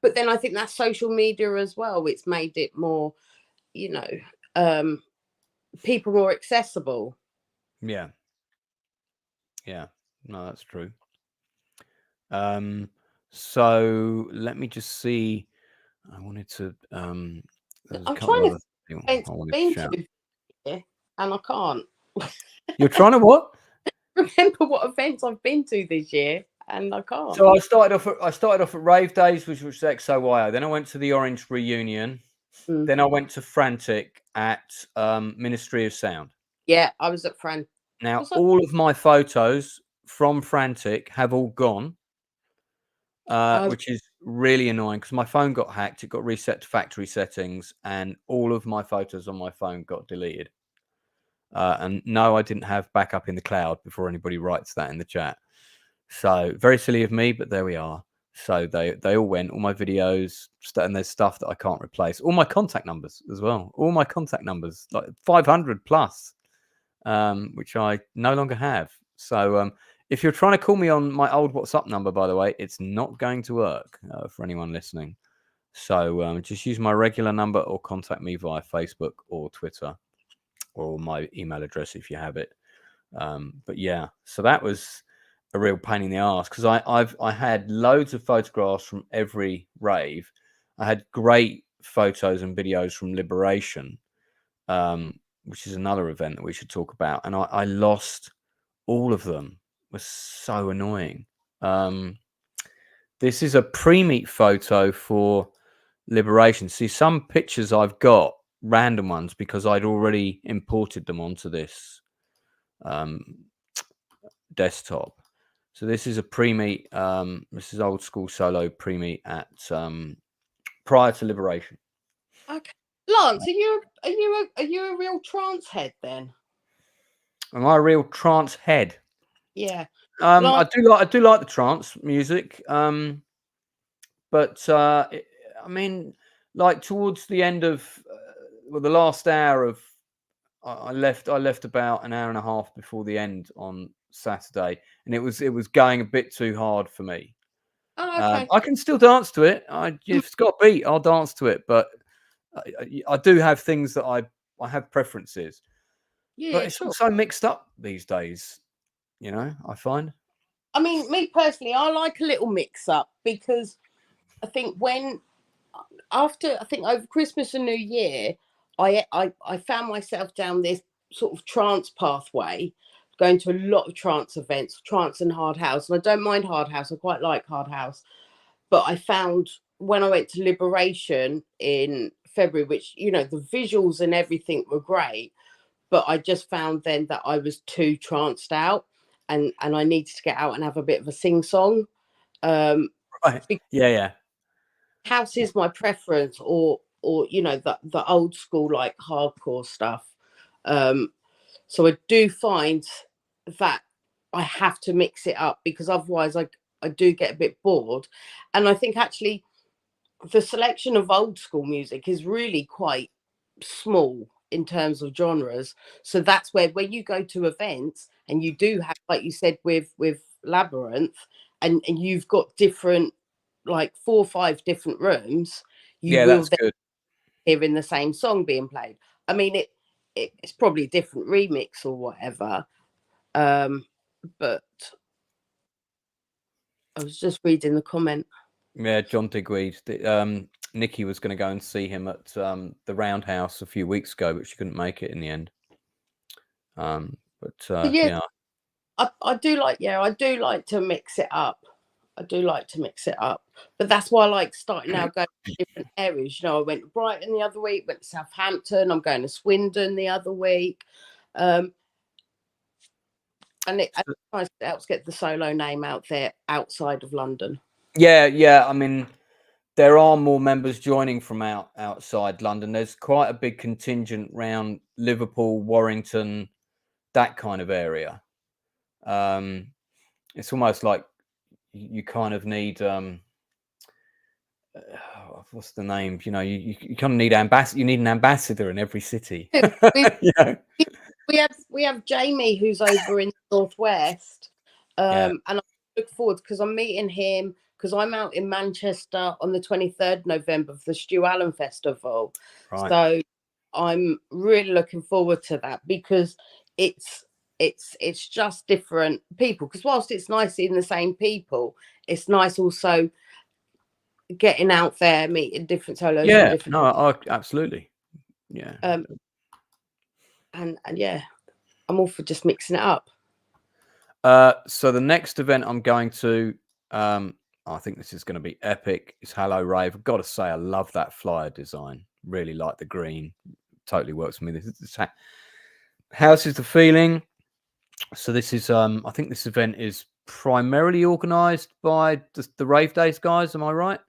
but then I think that's social media as well. It's made it more, people more accessible.
Yeah. No, that's true. So let me just see. I wanted to. There's a couple
trying
of
to think, and I can't.
You're trying to what?
remember what events I've been to this year, and I can't.
So I started off at Rave Days, which was XOYO. Then I went to the Orange Reunion.
Mm.
Then I went to Frantic at Ministry of Sound.
Yeah, I was at Fran.
Now
Was I?
all of my photos from Frantic have all gone, which is really annoying because my phone got hacked. It got reset to factory settings, and all of my photos on my phone got deleted. And no, I didn't have backup in the cloud before anybody writes that in the chat. So very silly of me, but there we are. So they all went, all my videos, and there's stuff that I can't replace. All my contact numbers as well. All my contact numbers, like 500 plus, which I no longer have. So if you're trying to call me on my old WhatsApp number, by the way, it's not going to work for anyone listening. So just use my regular number or contact me via Facebook or Twitter or my email address if you have it. But yeah, so that was a real pain in the ass because I had loads of photographs from every rave. I had great photos and videos from Liberation, which is another event that we should talk about, and I lost all of them. It was so annoying. This is a pre-meet photo for Liberation. See, some pictures I've got random ones because I'd already imported them onto this desktop. So this is a pre-meet. This is old school solo pre-meet at prior to Liberation.
Okay, Lance, are you a real trance head then?
Am I a real trance head?
Yeah.
I do like the trance music. But I mean, like towards the end of the last hour of I left about an hour and a half before the end on Saturday, and it was going a bit too hard for me.
Oh, okay.
I can still dance to it. If it's got a beat, I'll dance to it. But I do have things that I have preferences.
Yeah,
But it's
sure.
all so mixed up these days. You know, I find.
I mean, me personally, I like a little mix up because I think over Christmas and New Year, I found myself down this sort of trance pathway, going to a lot of trance events, trance and hard house. And I don't mind hard house. I quite like hard house. But I found when I went to Liberation in February, which, you know, the visuals and everything were great, but I just found then that I was too tranced out and I needed to get out and have a bit of a sing song.
Right. Yeah.
House is my preference, or you know, the old school like hardcore stuff. So I do find that I have to mix it up because otherwise I do get a bit bored. And I think actually the selection of old school music is really quite small in terms of genres. So that's where when you go to events and you do have, like you said, with Labyrinth, and you've got different, like 4 or 5 different rooms, you will
That's
then
good.
hearing the same song being played. I mean, it's probably a different remix or whatever. But I was just reading the comment.
Yeah, John Digweed. Nikki was going to go and see him at the Roundhouse a few weeks ago, but she couldn't make it in the end. Yeah.
I do like to mix it up. But that's why I like starting now going to different areas. You know, I went to Brighton the other week, went to Southampton, I'm going to Swindon the other week. And it helps get the solo name out there outside of London.
Yeah. I mean, there are more members joining from outside London. There's quite a big contingent around Liverpool, Warrington, that kind of area. It's almost like you kind of need what's the name? You know, you kind of need You need an ambassador in every city.
We have Jamie who's over in the Northwest, and I look forward because I'm meeting him because I'm out in Manchester on the 23rd November for the Stu Allen Festival. Right. So I'm really looking forward to that because it's just different people. Because whilst it's nice seeing the same people, it's nice also getting out there, meeting different solos.
Yeah, absolutely. Yeah.
And yeah, I'm all for just mixing it up.
So the next event I'm going to, I think this is going to be epic. It's Hello Rave. I've got to say, I love that flyer design. Really like the green. Totally works for me. House is the feeling. So this is, I think this event is primarily organised by the Rave Days guys. Am I right?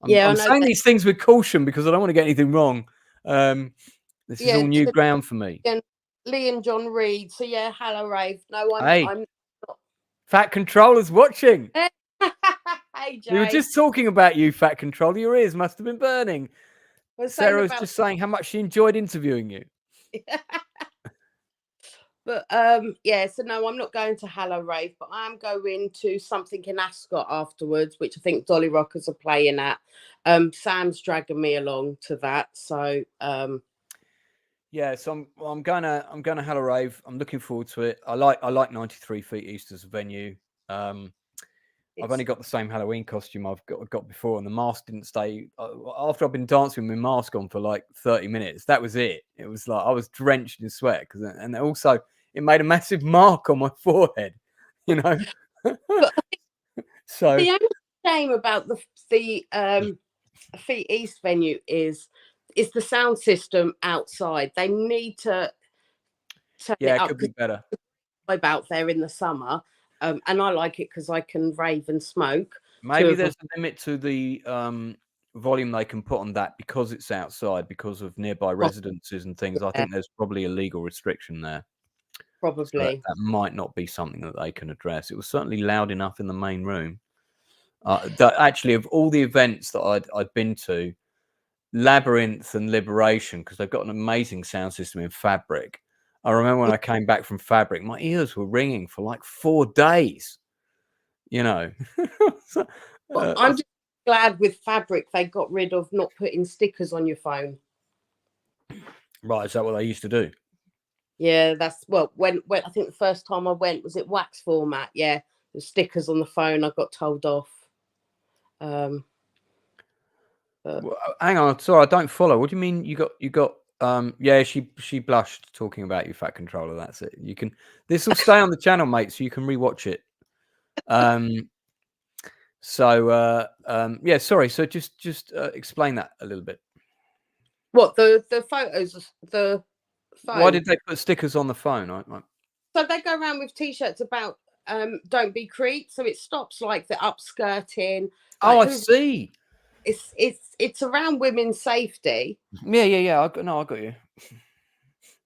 Yeah, I
I'm
know
saying
that.
these things with caution because I don't want to get anything wrong. This is
Yeah,
all new
so
ground for me.
Lee and John Reed. So yeah, hello Rave. No,
Hey,
I'm not.
Fat Controller's watching.
Hey
We were
Jay.
just talking about you, Fat Controller. Your ears must have been burning.
We're saying
Sarah was
about,
just saying how much she enjoyed interviewing you.
but yeah. So no, I'm not going to Hello Rave, but I am going to something in Ascot afterwards, which I think Dolly Rockers are playing at. Sam's dragging me along to that, so
Yeah, so I'm going to Hello Rave. I'm looking forward to it. I like 93 Feet East as a venue. I've only got the same Halloween costume I've got before, and the mask didn't stay. After I've been dancing with my mask on for like 30 minutes, that was it. It was like I was drenched in sweat, and also it made a massive mark on my forehead, you know.
But
So
the only shame about the Feet East venue is the sound system outside. They need to turn
yeah,
it
it
up
could be
because
better.
I'm out there in the summer, and I like it because I can rave and smoke. Two
Maybe
of them.
there's a limit to the volume they can put on that because it's outside, because of nearby residences and things. I
Yeah,
think there's probably a legal restriction there. So
probably.
that might not be something that they can address. It was certainly loud enough in the main room. Actually, of all the events that I'd been to, Labyrinth and Liberation, because they've got an amazing sound system in Fabric. I remember when I came back from Fabric, my ears were ringing for like 4 days. You know. So,
But I'm just glad with Fabric they got rid of not putting stickers on your phone.
right, is that what they used to do?
Yeah, that's when I think the first time I went was it wax format. Yeah, the stickers on the phone. I got told off. But
Well, hang on, sorry, I don't follow. What do you mean you got? Yeah, she blushed talking about you, Fat Controller. That's it. You can. This will stay on the channel, mate, so you can rewatch it. Yeah, sorry. So just explain that a little bit.
what the photos, the
Why
phone.
did they put stickers on the phone?
So they go around with t-shirts about don't be creep. So it stops like the upskirting.
Oh,
Like
I see.
it's around women's safety.
Yeah. I got you.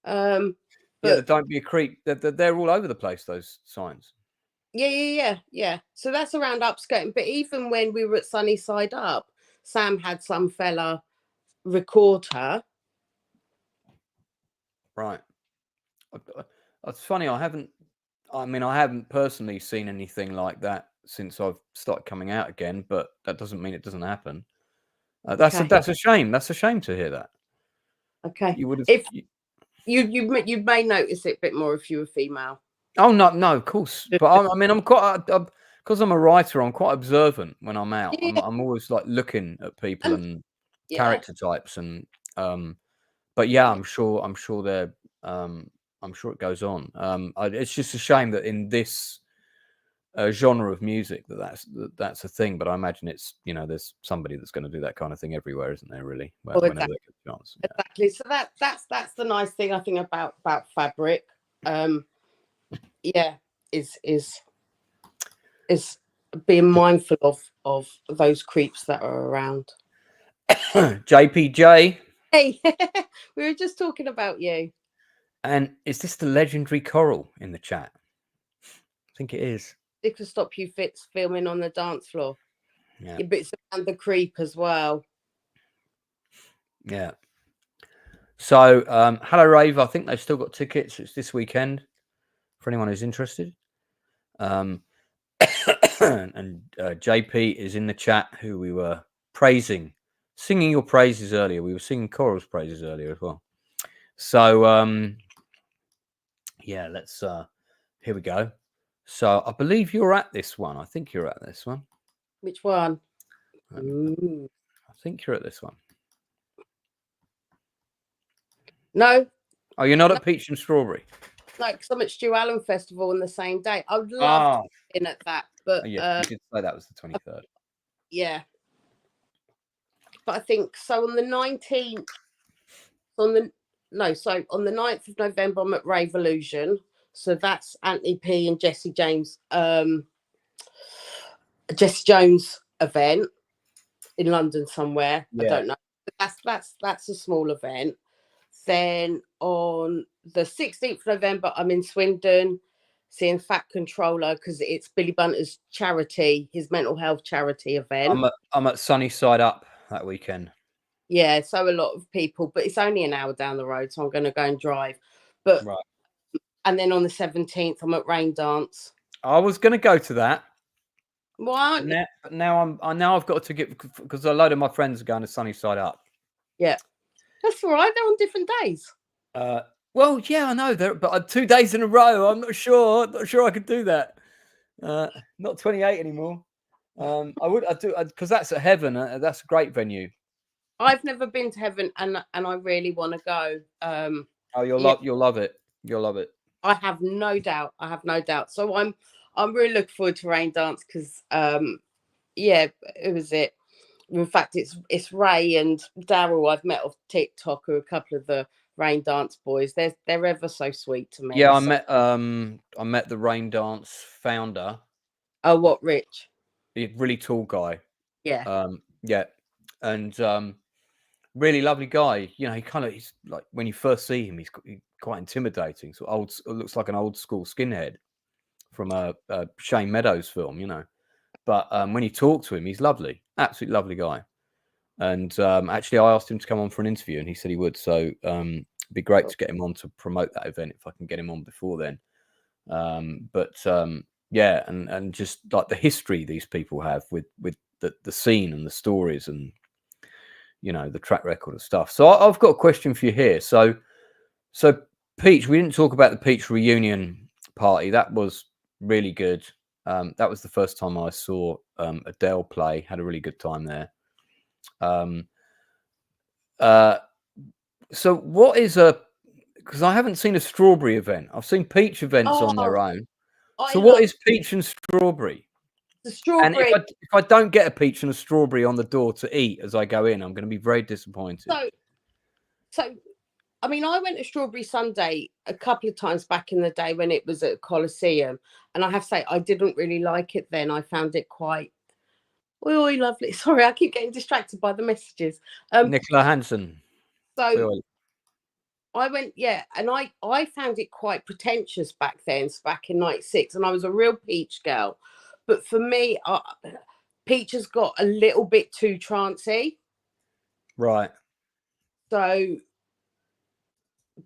Um,
Yeah, the
but
don't be a creep. They're all over the place. Those signs.
yeah. So that's around upskirting. But even when we were at Sunny Side Up, Sam had some fella record her.
Right. It's funny. I haven't personally seen anything like that since I've started coming out again, but that doesn't mean it doesn't happen. That's
Okay.
a shame. That's a shame to hear that.
Okay.
You would have.
If you may notice it a bit more if you were female.
Oh no, of course. But I'm quite because I'm a writer. I'm quite observant when I'm out.
Yeah,
I'm always like looking at people
and
and
yeah,
character types and But yeah,
yeah.
I'm sure they're I'm sure it goes on. It's just a shame that in this genre of music that's a thing. But I imagine it's there's somebody that's going to do that kind of thing everywhere, isn't there? Really,
Oh,
whenever
exactly.
they get a chance. Yeah.
Exactly. So that's the nice thing I think about Fabric. Yeah, is being mindful of those creeps that are around.
JPJ,
Hey, we were just talking about you.
and is this the legendary Coral in the chat? I think it is.
It could stop you fits filming on the dance floor.
Yeah.
Yeah, but it's around the creep as well.
Yeah. So, Hello Rave, I think they've still got tickets. It's this weekend for anyone who's interested. And JP is in the chat, who we were singing your praises earlier. We were singing Coral's praises earlier as well. So, yeah, let's, here we go. So, I believe you're at this one. I think you're at this one.
Which one?
I think you're at this one.
No.
Oh, you're not at Peach and Strawberry?
No, because I'm at Stu Allen Festival on the same day. I would love
Ah,
to be in at that, but
yeah, you did say that was the 23rd.
yeah. But I think so on the 19th, on the 9th of November, I'm at Rave Illusion. So that's Anthony P and Jesse James, Jesse Jones event in London somewhere. I
Yeah.
don't know. That's a small event. Then on the 16th of November, I'm in Swindon seeing Fat Controller because it's Billy Bunter's charity, his mental health charity event.
I'm at Sunny Side Up that weekend.
Yeah, so a lot of people, but it's only an hour down the road, so I'm going to go and drive. But
Right.
and then on the 17th, I'm at Rain Dance.
I was going to go to that.
Why?
Now I've got to get, because a load of my friends are going to Sunny Side Up.
Yeah, that's all right. They're on different days.
Well, yeah, I know that, but 2 days in a row, I'm not sure I could do that. Not 28 anymore. I do, because that's at Heaven. That's a great venue.
I've never been to Heaven, and I really want to go.
Oh, you'll love it. You'll love it.
I have no doubt. So I'm really looking forward to Rain Dance because yeah, it was it. In fact, it's Ray and Daryl I've met off TikTok, who are a couple of the Rain Dance boys. They're ever so sweet to me.
Yeah,
so.
I met the Rain Dance founder.
Oh, what, Rich?
A really tall guy.
Yeah.
Yeah, and really lovely guy. You know, he's like, when you first see him, he's quite intimidating. So looks like an old school skinhead from a Shane Meadows film, you know. But when you talk to him, he's lovely, absolutely lovely guy. And actually, I asked him to come on for an interview, and he said he would. So it'd be great to get him on to promote that event if I can get him on before then. Yeah, and just like the history these people have with the scene and the stories and, you know, the track record of stuff. So I've got a question for you here. So Peach, we didn't talk about the Peach reunion party. That was really good. That was the first time I saw Adele play. Had a really good time there. So what is because I haven't seen a strawberry event. I've seen Peach events on their own. So what is Peach and strawberry?
The strawberry.
And if I don't get a peach and a strawberry on the door to eat as I go in, I'm going to be very disappointed.
So I mean, I went to Strawberry Sunday a couple of times back in the day when it was at Coliseum, and I have to say I didn't really like it then. I found it quite lovely. Sorry, I keep getting distracted by the messages.
Nicola Hansen.
So I went, yeah, and I found it quite pretentious back then, back in '96, and I was a real Peach girl. But for me, Peach has got a little bit too trancey.
Right.
So,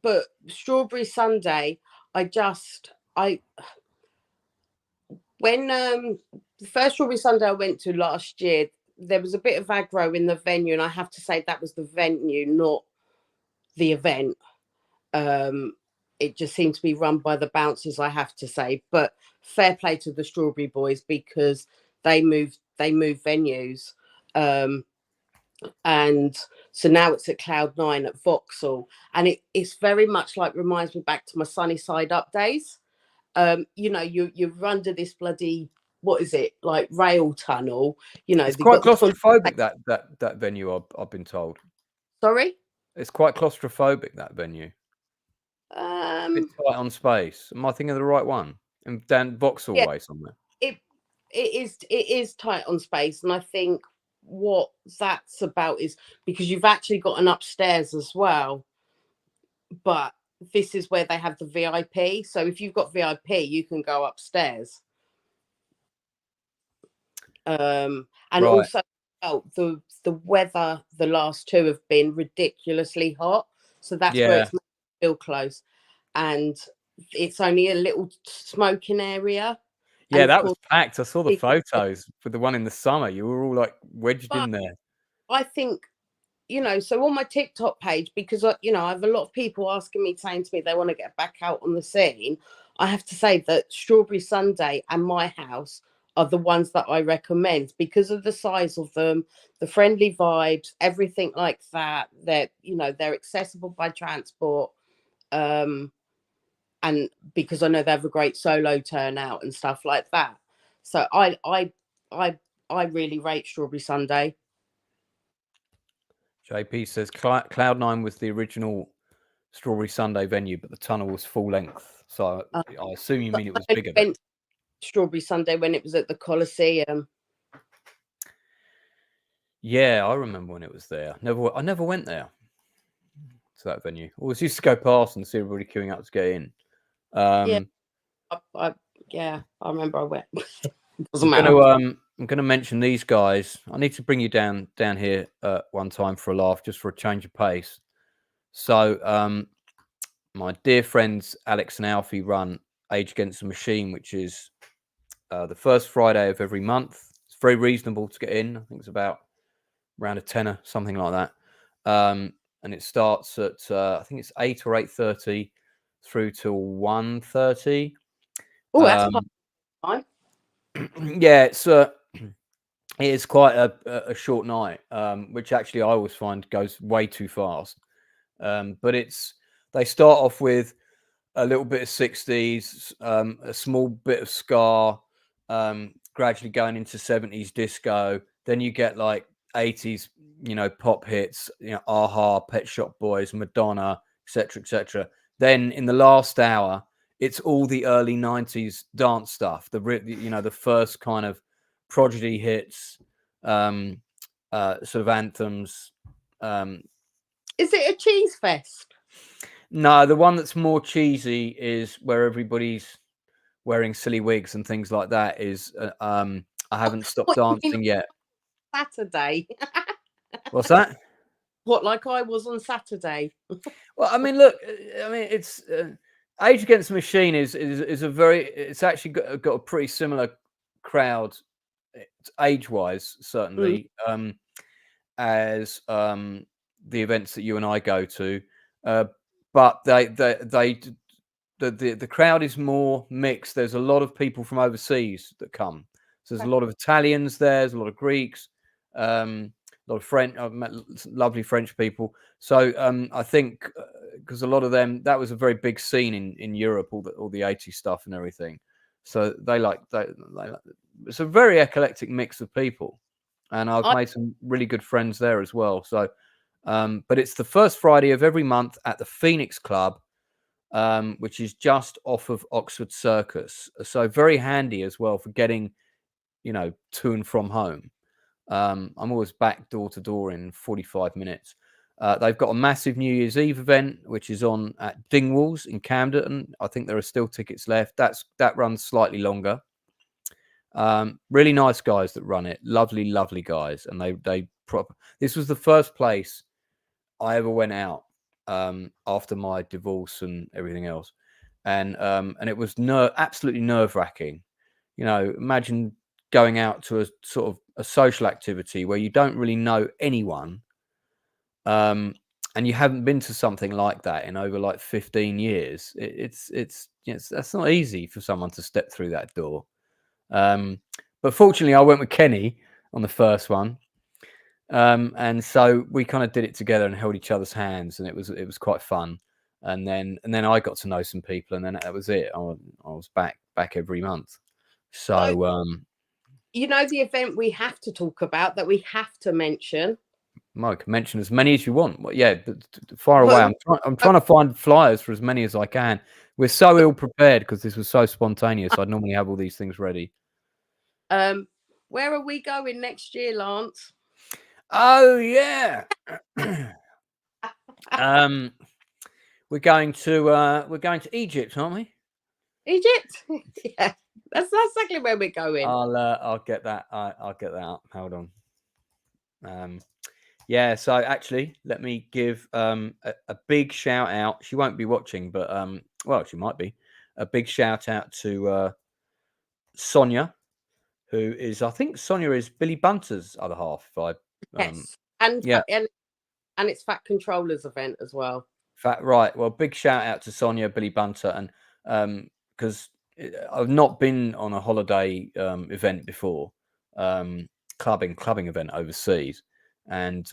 but Strawberry Sunday, when the first Strawberry Sunday I went to last year, there was a bit of aggro in the venue, and I have to say that was the venue, not the event. It just seemed to be run by the bouncers, I have to say. But fair play to the Strawberry Boys because they move venues. And so now it's at Cloud 9 at Vauxhall, and it's very much like reminds me back to my Sunny Side Up days. You know, you're under this bloody, what is it, like rail tunnel, you know.
It's quite claustrophobic, that venue, I've been told.
Sorry?
It's quite claustrophobic, that venue. It's tight on space. Am I thinking of the right one? And down Vauxhall way somewhere.
It is tight on space, and I think what that's about is because you've actually got an upstairs as well, but this is where they have the VIP. So if you've got VIP, you can go upstairs. And also, the weather the last two have been ridiculously hot, so that's where it's still close, and it's only a little smoking area.
Yeah, that was packed. I saw the photos with the one in the summer. You were all like wedged in there.
I think, you know, so on my TikTok page, because you know, I have a lot of people asking me, saying to me they want to get back out on the scene. I have to say that Strawberry Sunday and My House are the ones that I recommend because of the size of them, the friendly vibes, everything like that. They're accessible by transport. and because I know they have a great solo turnout and stuff like that. So I really rate Strawberry Sunday.
JP says Cloud9 was the original Strawberry Sunday venue, but the tunnel was full length. So
Uh,
I assume you mean it was
I
bigger.
went Strawberry Sunday when it was at the Coliseum.
Yeah, I remember when it was there. I never went there to that venue. Always used to go past and see everybody queuing up to get in.
Yeah, I remember I went. Doesn't
I'm
matter.
going to mention these guys. I need to bring you down here one time for a laugh, just for a change of pace. So my dear friends Alex and Alfie run Age Against the Machine, which is the first Friday of every month. It's very reasonable to get in. I think it's about around a tenner, something like that. And it starts at I think it's 8 or 8:30 through till 1:30.
Oh, that's fine.
Yeah, it is quite a short night, which actually I always find goes way too fast. But they start off with a little bit of 60s, a small bit of ska, gradually going into 70s disco. Then you get like 80s, pop hits, Aha, Pet Shop Boys, Madonna, etc., etc. Then in the last hour, it's all the early 90s dance stuff. The first kind of Prodigy hits, sort of anthems.
Is it a cheese fest?
No, the one that's more cheesy is where everybody's wearing silly wigs and things like that. I haven't stopped
What, you mean
dancing yet.
Saturday.
What's that?
What, like I was on Saturday?
Well, I mean, look, it's Age Against the Machine is it's actually got a pretty similar crowd, age-wise, certainly, as the events that you and I go to, but the crowd is more mixed. There's a lot of people from overseas that come. So there's a lot of Italians there. There's a lot of Greeks, a lot of French. I've met lovely French people. So I think because a lot of them, that was a very big scene in Europe, all the 80s stuff and everything. So they like it's a very eclectic mix of people, and I've made some really good friends there as well. So, but it's the first Friday of every month at the Phoenix Club, which is just off of Oxford Circus. So very handy as well for getting, to and from home. I'm always back door to door in 45 minutes. They've got a massive New Year's Eve event, which is on at Dingwalls in Camden. I think there are still tickets left. That runs slightly longer. Really nice guys that run it. Lovely, lovely guys. And this was the first place I ever went out after my divorce and everything else, and it was absolutely nerve-wracking. Imagine going out to a sort of a social activity where you don't really know anyone, and you haven't been to something like that in over like 15 years. That's not easy for someone to step through that door. But fortunately, I went with Kenny on the first one. And so we kind of did it together and held each other's hands, and it was quite fun. And then I got to know some people, and then that was it. I was back every month. So
the event we have to talk about, that we have to mention.
Mike, mention as many as you want. Well, yeah, far away. I'm trying to find flyers for as many as I can. We're so ill prepared because this was so spontaneous. I'd normally have all these things ready.
Where are we going next year, Lance?
Oh yeah. We're going to Egypt, aren't we?
Egypt? Yeah, that's exactly where we're going.
I'll get that. I'll get that up. Hold on. Yeah. So actually, let me give a big shout out. She won't be watching, but well, she might be. A big shout out to Sonia, who is, I think Sonia is Billy Bunter's other half.
Yes, and
yeah,
and it's Fat Controller's event as well.
Right. Well, big shout out to Sonia, Billy Bunter, and because I've not been on a holiday event before, clubbing event overseas, and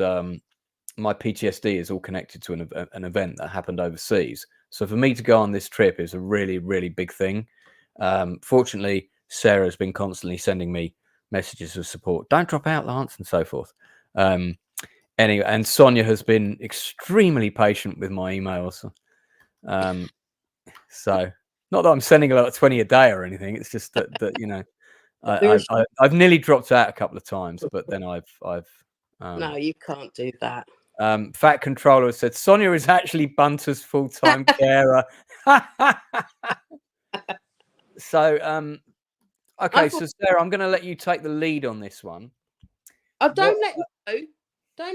my PTSD is all connected to an event that happened overseas. So for me to go on this trip is a really, really big thing. Fortunately, Sarah's been constantly sending me messages of support. Don't drop out, Lance, and so forth. Anyway, and Sonia has been extremely patient with my emails. So not that I'm sending about 20 a day or anything. It's just that you know, I've nearly dropped out a couple of times, but then I've
no, you can't do that.
Fat Controller said Sonia is actually Bunter's full-time carer. So okay, so Sarah, I'm going to let you take the lead on this one.
Oh, don't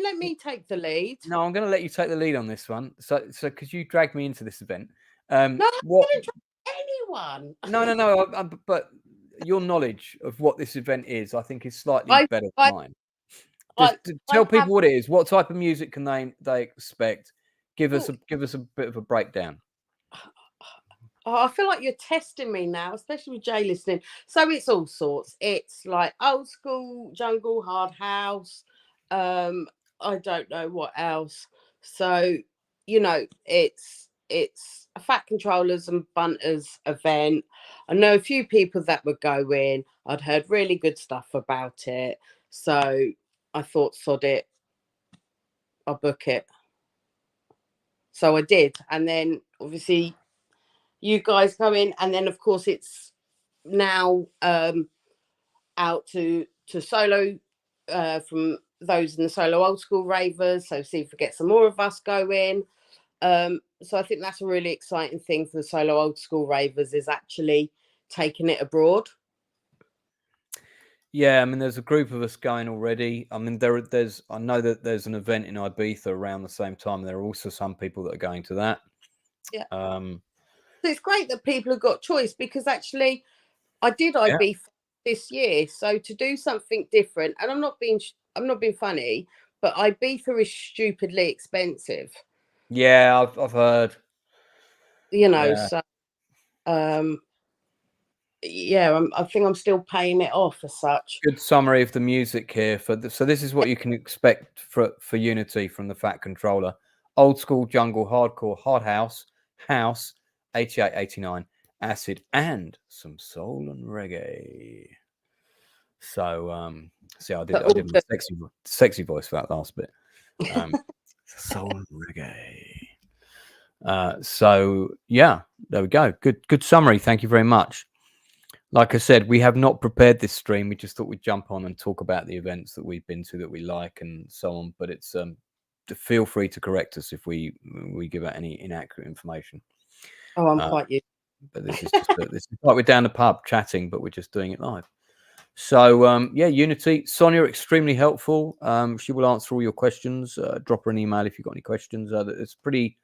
let me take the lead.
No, I'm going to let you take the lead on this one. So because you dragged me into this event.
No, I didn't drag anyone.
No. But your knowledge of what this event is, I think, is slightly better than mine. Just tell people what it is. What type of music can they expect? Give us a bit of a breakdown.
Oh, I feel like you're testing me now, especially with Jay listening. So it's all sorts. It's like old school jungle, hard house. I don't know what else. So, you know, it's a Fat Controllers and Bunters event. I know a few people that would go in. I'd heard really good stuff about it. So I thought, sod it, I'll book it. So I did. And then obviously you guys go in, and then of course it's now out to solo from those in the solo old school ravers. So see if we get some more of us go in. So I think that's a really exciting thing for the solo old school ravers, is actually taking it abroad.
Yeah, I mean, there's a group of us going already. I mean, there's I know that there's an event in Ibiza around the same time. There are also some people that are going to that.
Yeah. So it's great that people have got choice, because actually I did Ibiza this year. So to do something different, and I'm not being funny, but Ibiza is stupidly expensive.
Yeah, I've heard.
You know, so yeah, I think I'm still paying it off as such.
Good summary of the music here. So this is what you can expect for Unity from the Fat Controller: old school jungle, hardcore, hard house, 88, 89, acid, and some soul and reggae. So see, I did my sexy voice for that last bit. Soul and reggae. So yeah, there we go. Good summary. Thank you very much. Like I said, we have not prepared this stream. We just thought we'd jump on and talk about the events that we've been to that we like and so on. But it's feel free to correct us if we give out any inaccurate information.
Oh, I'm quite used.
But this is just this is like we're down the pub chatting, but we're just doing it live. So yeah, Unity, Sonia, extremely helpful. She will answer all your questions. Drop her an email if you've got any questions. It's pretty.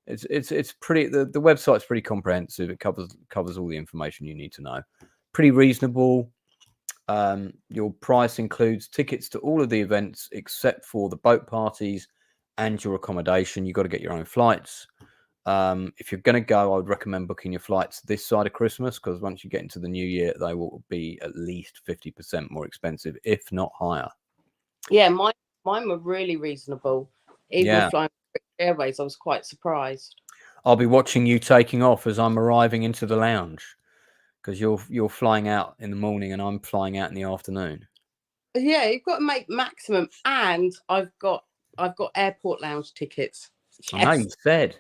It's pretty. The website's pretty comprehensive. It covers all the information you need to know. Pretty reasonable. Your price includes tickets to all of the events except for the boat parties and your accommodation. You've got to get your own flights. If you're going to go, I would recommend booking your flights this side of Christmas, because once you get into the new year, they will be at least 50% more expensive, if not higher.
Yeah, mine were really reasonable. Even flying Airways, I was quite surprised.
I'll be watching you taking off as I'm arriving into the lounge, because you're flying out in the morning and I'm flying out in the afternoon.
Yeah, you've got to make maximum, and I've got airport lounge tickets. Yes.
I know you said.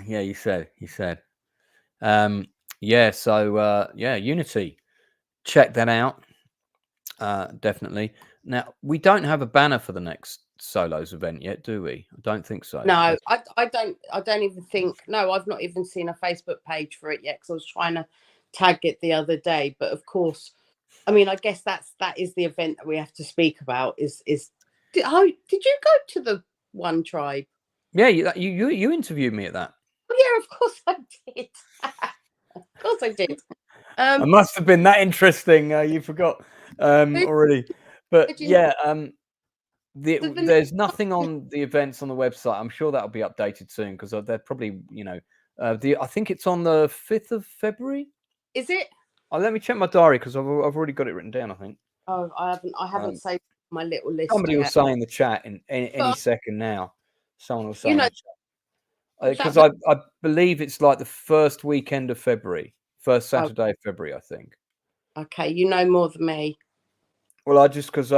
Yeah, you said. Yeah, so yeah, Unity, check that out. Definitely. Now, we don't have a banner for the next solos event yet, do we? I don't think so.
No, I don't even think. No, I've not even seen a Facebook page for it yet, because I was trying to tag it the other day. But of course, I mean, I guess that is the event that we have to speak about. Did you go to the One Tribe?
Yeah, you interviewed me at that.
Oh, yeah, of course I did. Of course I did.
It must have been that interesting. You forgot already, but yeah. There's nothing on the events on the website. I'm sure that'll be updated soon, because they're probably, I think it's on the 5th of February.
Is it?
Oh, let me check my diary, because I've already got it written down, I think.
Oh, I haven't saved my little list.
Somebody will say in the chat in any second now. Someone will say
You know,
because
that
I believe it's like the first weekend of February, first
oh,
Saturday of February, I think.
okay, you know more than me.
Well, I just because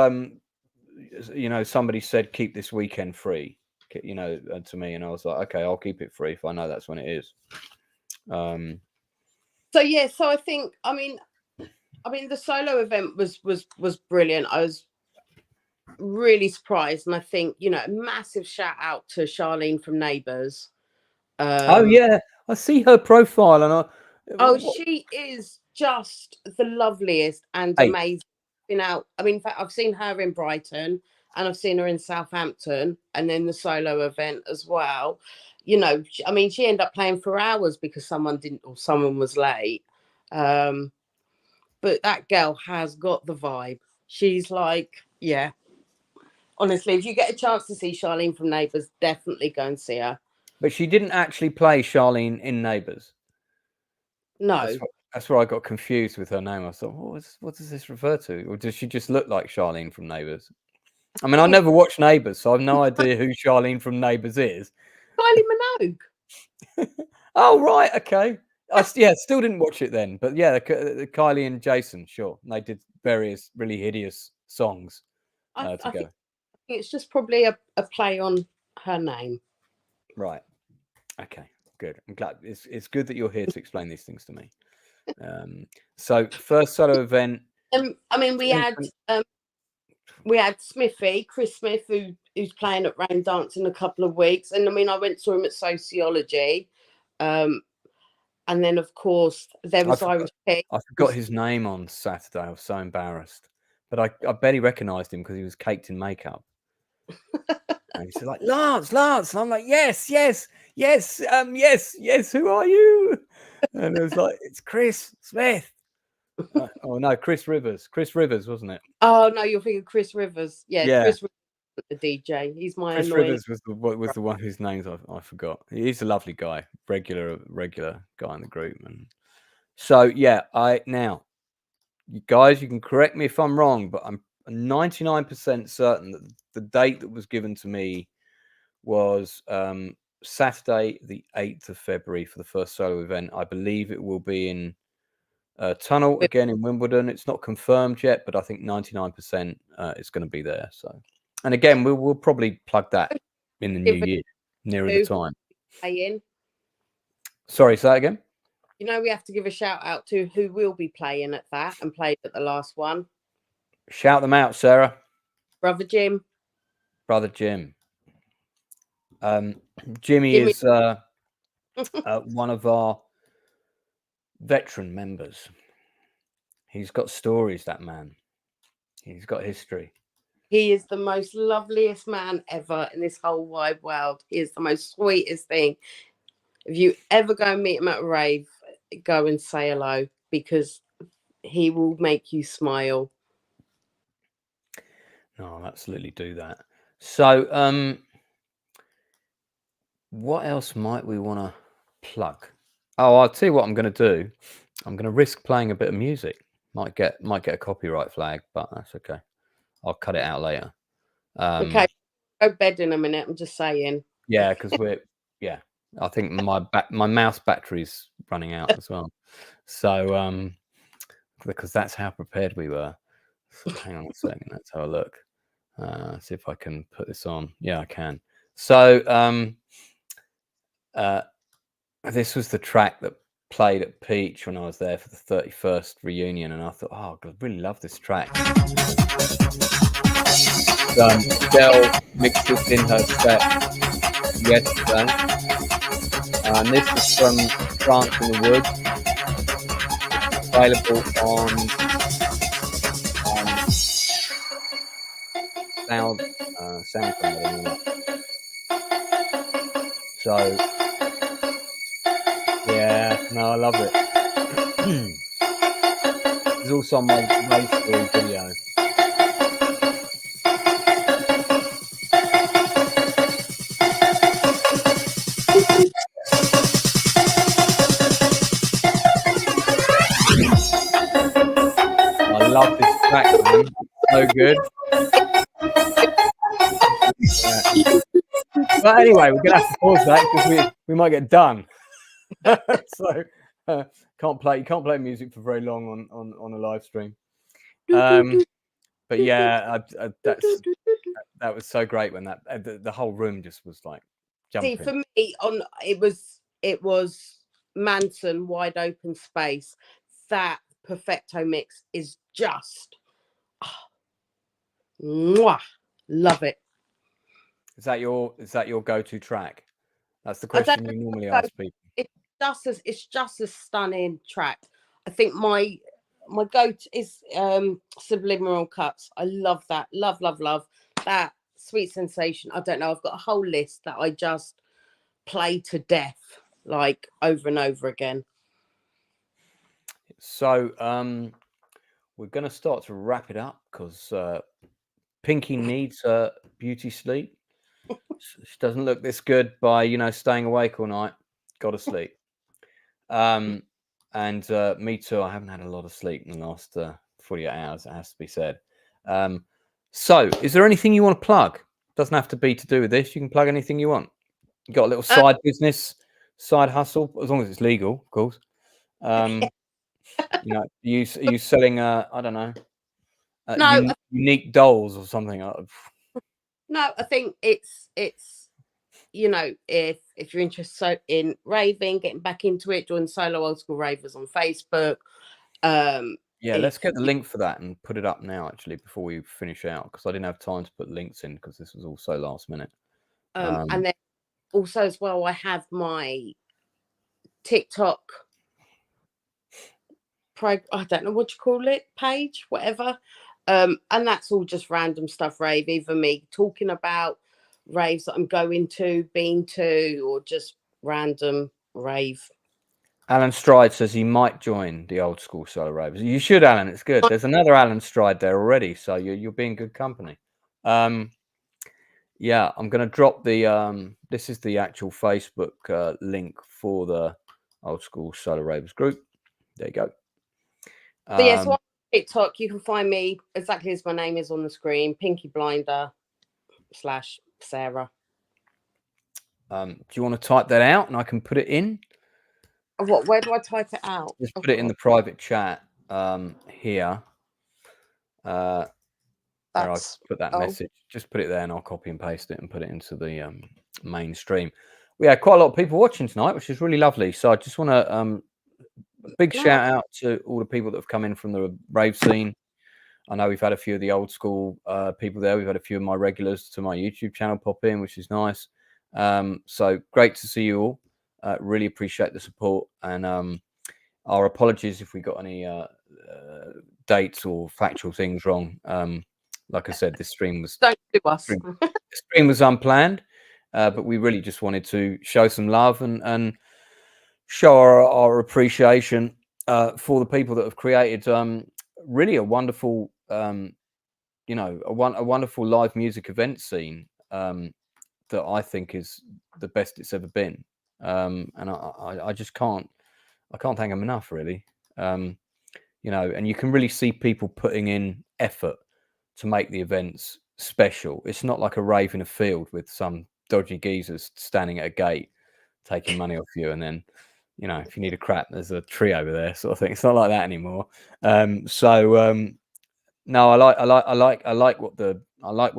you know, somebody said keep this weekend free, you know, to me, and I was like, okay, I'll keep it free if I know that's when it is.
So yeah, so I think I mean the solo event was brilliant. I was really surprised, and I think, you know, a massive shout out to Charlene from Neighbours.
Oh yeah, I see her profile, and
Oh,
what,
she is just the loveliest and
hey,
amazing. Been out. I mean, in fact, I've seen her in Brighton and I've seen her in Southampton, and then the solo event as well. You know, I mean, she ended up playing for hours because someone didn't, or someone was late. But that girl has got the vibe. She's like, yeah. Honestly, if you get a chance to see Charlene from Neighbours, definitely go and see her.
but she didn't actually play Charlene in Neighbours.
No.
That's where I got confused with her name. I thought, what does this refer to? Or does she just look like Charlene from Neighbours? I mean, I never watched Neighbours, so I've no idea who Charlene from Neighbours is.
Kylie Minogue.
Oh, right, okay. Yeah, still didn't watch it then, but yeah, Kylie and Jason, sure, and they did various really hideous songs
I
together.
think it's just probably a play on her name.
Right. Okay. Good. I'm glad. It's good that you're here to explain these things to me. So first solo event.
I mean, we had Smithy, Chris Smith, who's playing at Rain Dance in a couple of weeks, and I mean, I went to him at Sociology, and then of course there was Irish Pig.
I forgot his name on Saturday. I was so embarrassed, but I barely recognised him because he was caked in makeup. And he's like, Lance, and I'm like, yes, yes. Who are you? And it was like, it's Chris Smith. Oh no, Chris Rivers, wasn't it?
Oh no, you're thinking Chris Rivers. Yeah. Chris Rivers, the DJ. He's my
Chris
annoying.
Rivers was the one whose names I forgot. He's a lovely guy, regular guy in the group. And so yeah, now, you guys, you can correct me if I'm wrong, but I'm 99% certain that the date that was given to me was Saturday, the 8th of February for the first solo event. I believe it will be in Tunnel again in Wimbledon. It's not confirmed yet, but I think 99% it's going to be there. So, and again, we'll probably plug that in the new year, nearer the time. Sorry, say that again.
You know, we have to give a shout out to who will be playing at that and played at the last one.
Shout them out, Sarah.
Brother Jim.
Jimmy is one of our veteran members. He's got stories, that man. He's got history.
He is the most loveliest man ever in this whole wide world. He is the most sweetest thing. If you ever go and meet him at a rave, go and say hello, because he will make you smile.
No, I'll absolutely do that. So, what else might we want to plug? Oh, I'll tell you what I'm going to do. I'm going to risk playing a bit of music. Might get a copyright flag, but that's okay. I'll cut it out later.
Okay, go bed in a minute. I'm just saying.
Yeah, because I think my mouse battery's running out as well. So, because that's how prepared we were. So hang on a second. Let's have a look. See if I can put this on. Yeah, I can. So, this was the track that played at Peach when I was there for the 31st reunion, and I thought, oh, I really love this track. Del mixed this in her set yesterday, and this is from France in the Woods. It's available on SoundCloud. So yeah, no, I love it. There's also on my Rave Story video. I love this track, man. It's so good. But anyway, we're gonna have to pause that because we might get done. So you can't play music for very long on a live stream. But yeah, that was so great when that the whole room just was like jumping.
See, for me, it was Manson, Wide Open Space. That perfecto mix is just mwah, love it.
Is that your go-to track? That's the question you normally ask people.
It's just a stunning track. I think my go-to is Subliminal Cuts. I love that. Love that. Sweet Sensation. I don't know. I've got a whole list that I just play to death, like over and over again.
So we're going to start to wrap it up because Pinky needs beauty sleep. She doesn't look this good by staying awake all night. Got to sleep. And me too. I haven't had a lot of sleep in the last 48 hours. It has to be said. So, is there anything you want to plug? Doesn't have to be to do with this. You can plug anything you want. You got a little side business, side hustle, as long as it's legal, of course. Are you selling? I don't know.
No,
unique dolls or something.
No, I think it's if you're interested in raving, getting back into it, join Solo Old School Ravers on Facebook.
Yeah, let's get the link for that and put it up now, actually, before we finish out, because I didn't have time to put links in because this was all so last minute.
And then also as well, I have my TikTok I don't know what you call it, page, whatever. And that's all just random stuff, rave, either me talking about raves that I'm going to, been to, or just random rave.
Alan Stride says he might join the Old School Solo Ravers. You should, Alan. It's good. There's another Alan Stride there already, so you're being good company. Yeah, I'm going to drop the this is the actual Facebook link for the Old School Solo Ravers group. There you go.
So yeah, so on TikTok you can find me exactly as my name is on the screen, Pinky Blinder / Sarah.
Do you want to type that out and I can put it in?
Where do I type it out?
Just put it in the private chat here. There, I'll put that message. Just put it there and I'll copy and paste it and put it into the mainstream. We had quite a lot of people watching tonight, which is really lovely. So I just want to a big shout out to all the people that have come in from the rave scene. I know we've had a few of the old school people there. We've had a few of my regulars to my YouTube channel pop in, which is nice. So great to see you all. Really appreciate the support, and our apologies if we got any dates or factual things wrong. Like I said, this stream was stream was unplanned, but we really just wanted to show some love and show our appreciation for the people that have created really a wonderful a wonderful live music event scene that I think is the best it's ever been. And I just can't thank them enough, really. And you can really see people putting in effort to make the events special. It's not like a rave in a field with some dodgy geezers standing at a gate taking money off you, and then if you need a crap, there's a tree over there, sort of thing. It's not like that anymore. No, I like what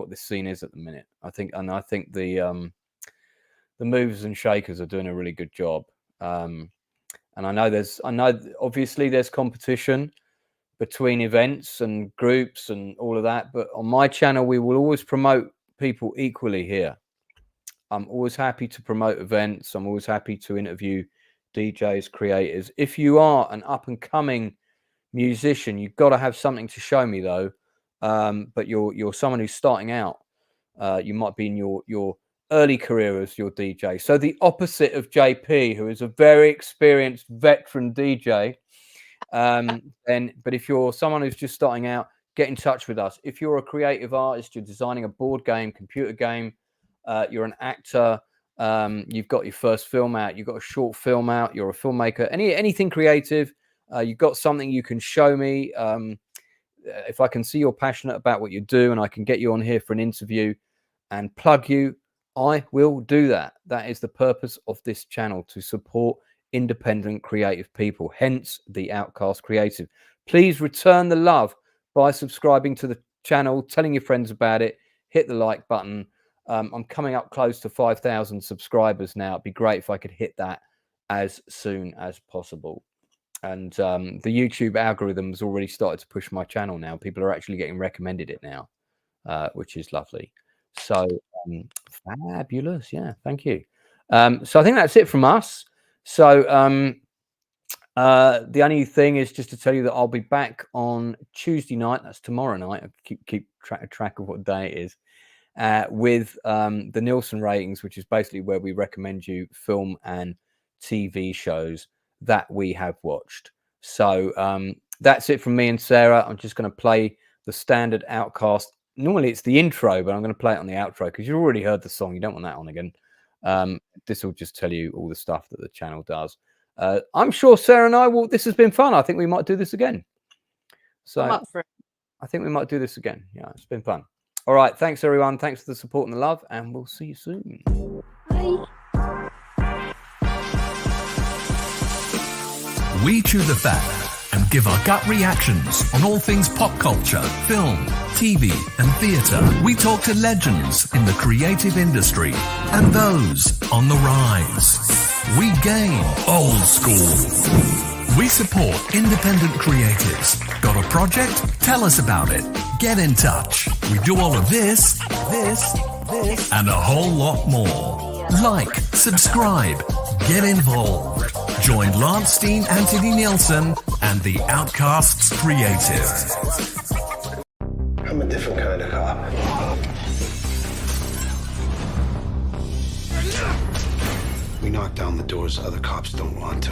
this scene is at the minute. I think the movers and shakers are doing a really good job. And I know obviously there's competition between events and groups and all of that, but on my channel we will always promote people equally here. I'm always happy to promote events. I'm always happy to interview DJs, creators. If you are an up and coming musician, you've got to have something to show me though. But you're someone who's starting out. You might be in your early career as your DJ. So the opposite of JP, who is a very experienced veteran DJ. But if you're someone who's just starting out, get in touch with us. If you're a creative artist, you're designing a board game, computer game, you're an actor, you've got your first film out, you've got a short film out, you're a filmmaker, anything creative, you've got something you can show me. If I can see you're passionate about what you do and I can get you on here for an interview and plug you, I will do that. That is the purpose of this channel, to support independent creative people, hence the Outcast Creative. Please return the love by subscribing to the channel, telling your friends about it, hit the like button. I'm coming up close to 5,000 subscribers now. It'd be great if I could hit that as soon as possible. And the YouTube algorithm has already started to push my channel now. People are actually getting recommended it now, which is lovely. So fabulous. Yeah, thank you. So I think that's it from us. So the only thing is just to tell you that I'll be back on Tuesday night. That's tomorrow night. I keep track of what day it is. With the Nielsen ratings, which is basically where we recommend you film and TV shows that we have watched. So that's it from me and Sarah. I'm just going to play the standard Outcast. Normally it's the intro, but I'm going to play it on the outro because you've already heard the song. You don't want that on again. This will just tell you all the stuff that the channel does. I'm sure Sarah and I will. This has been fun. I think we might do this again. So
I'm up for it.
I think we might do this again. Yeah, it's been fun. All right. Thanks, everyone. Thanks for the support and the love, and we'll see you soon.
Bye.
We chew the fat and give our gut reactions on all things pop culture, film, TV and theatre. We talk to legends in the creative industry and those on the rise. We game old school. We support independent creatives. Got a project? Tell us about it. Get in touch. We do all of this, and a whole lot more. Like, subscribe, get involved. Join Lance Steen, Anthony Nielsen, and the Outcasts Creative.
I'm a different kind of cop. We knock down the doors other cops don't want to.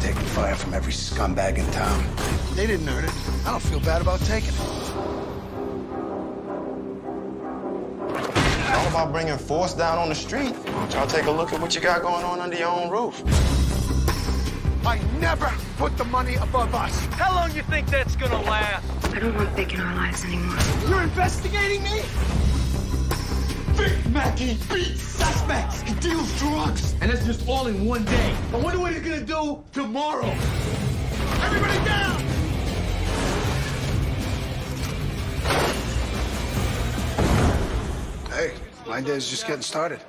Taking fire from every scumbag in town.
They didn't earn it. I don't feel bad about taking it.
All about bringing force down on the street. Why don't y'all take a look at what you got going on under your own roof?
I never put the money above us.
How long you think that's gonna last?
I don't want Vic in our lives anymore.
You're investigating me? Vic Mackey beats suspects. He deals drugs. And that's just all in one day. I wonder what he's gonna do tomorrow. Everybody down!
Hey, my day's just getting started.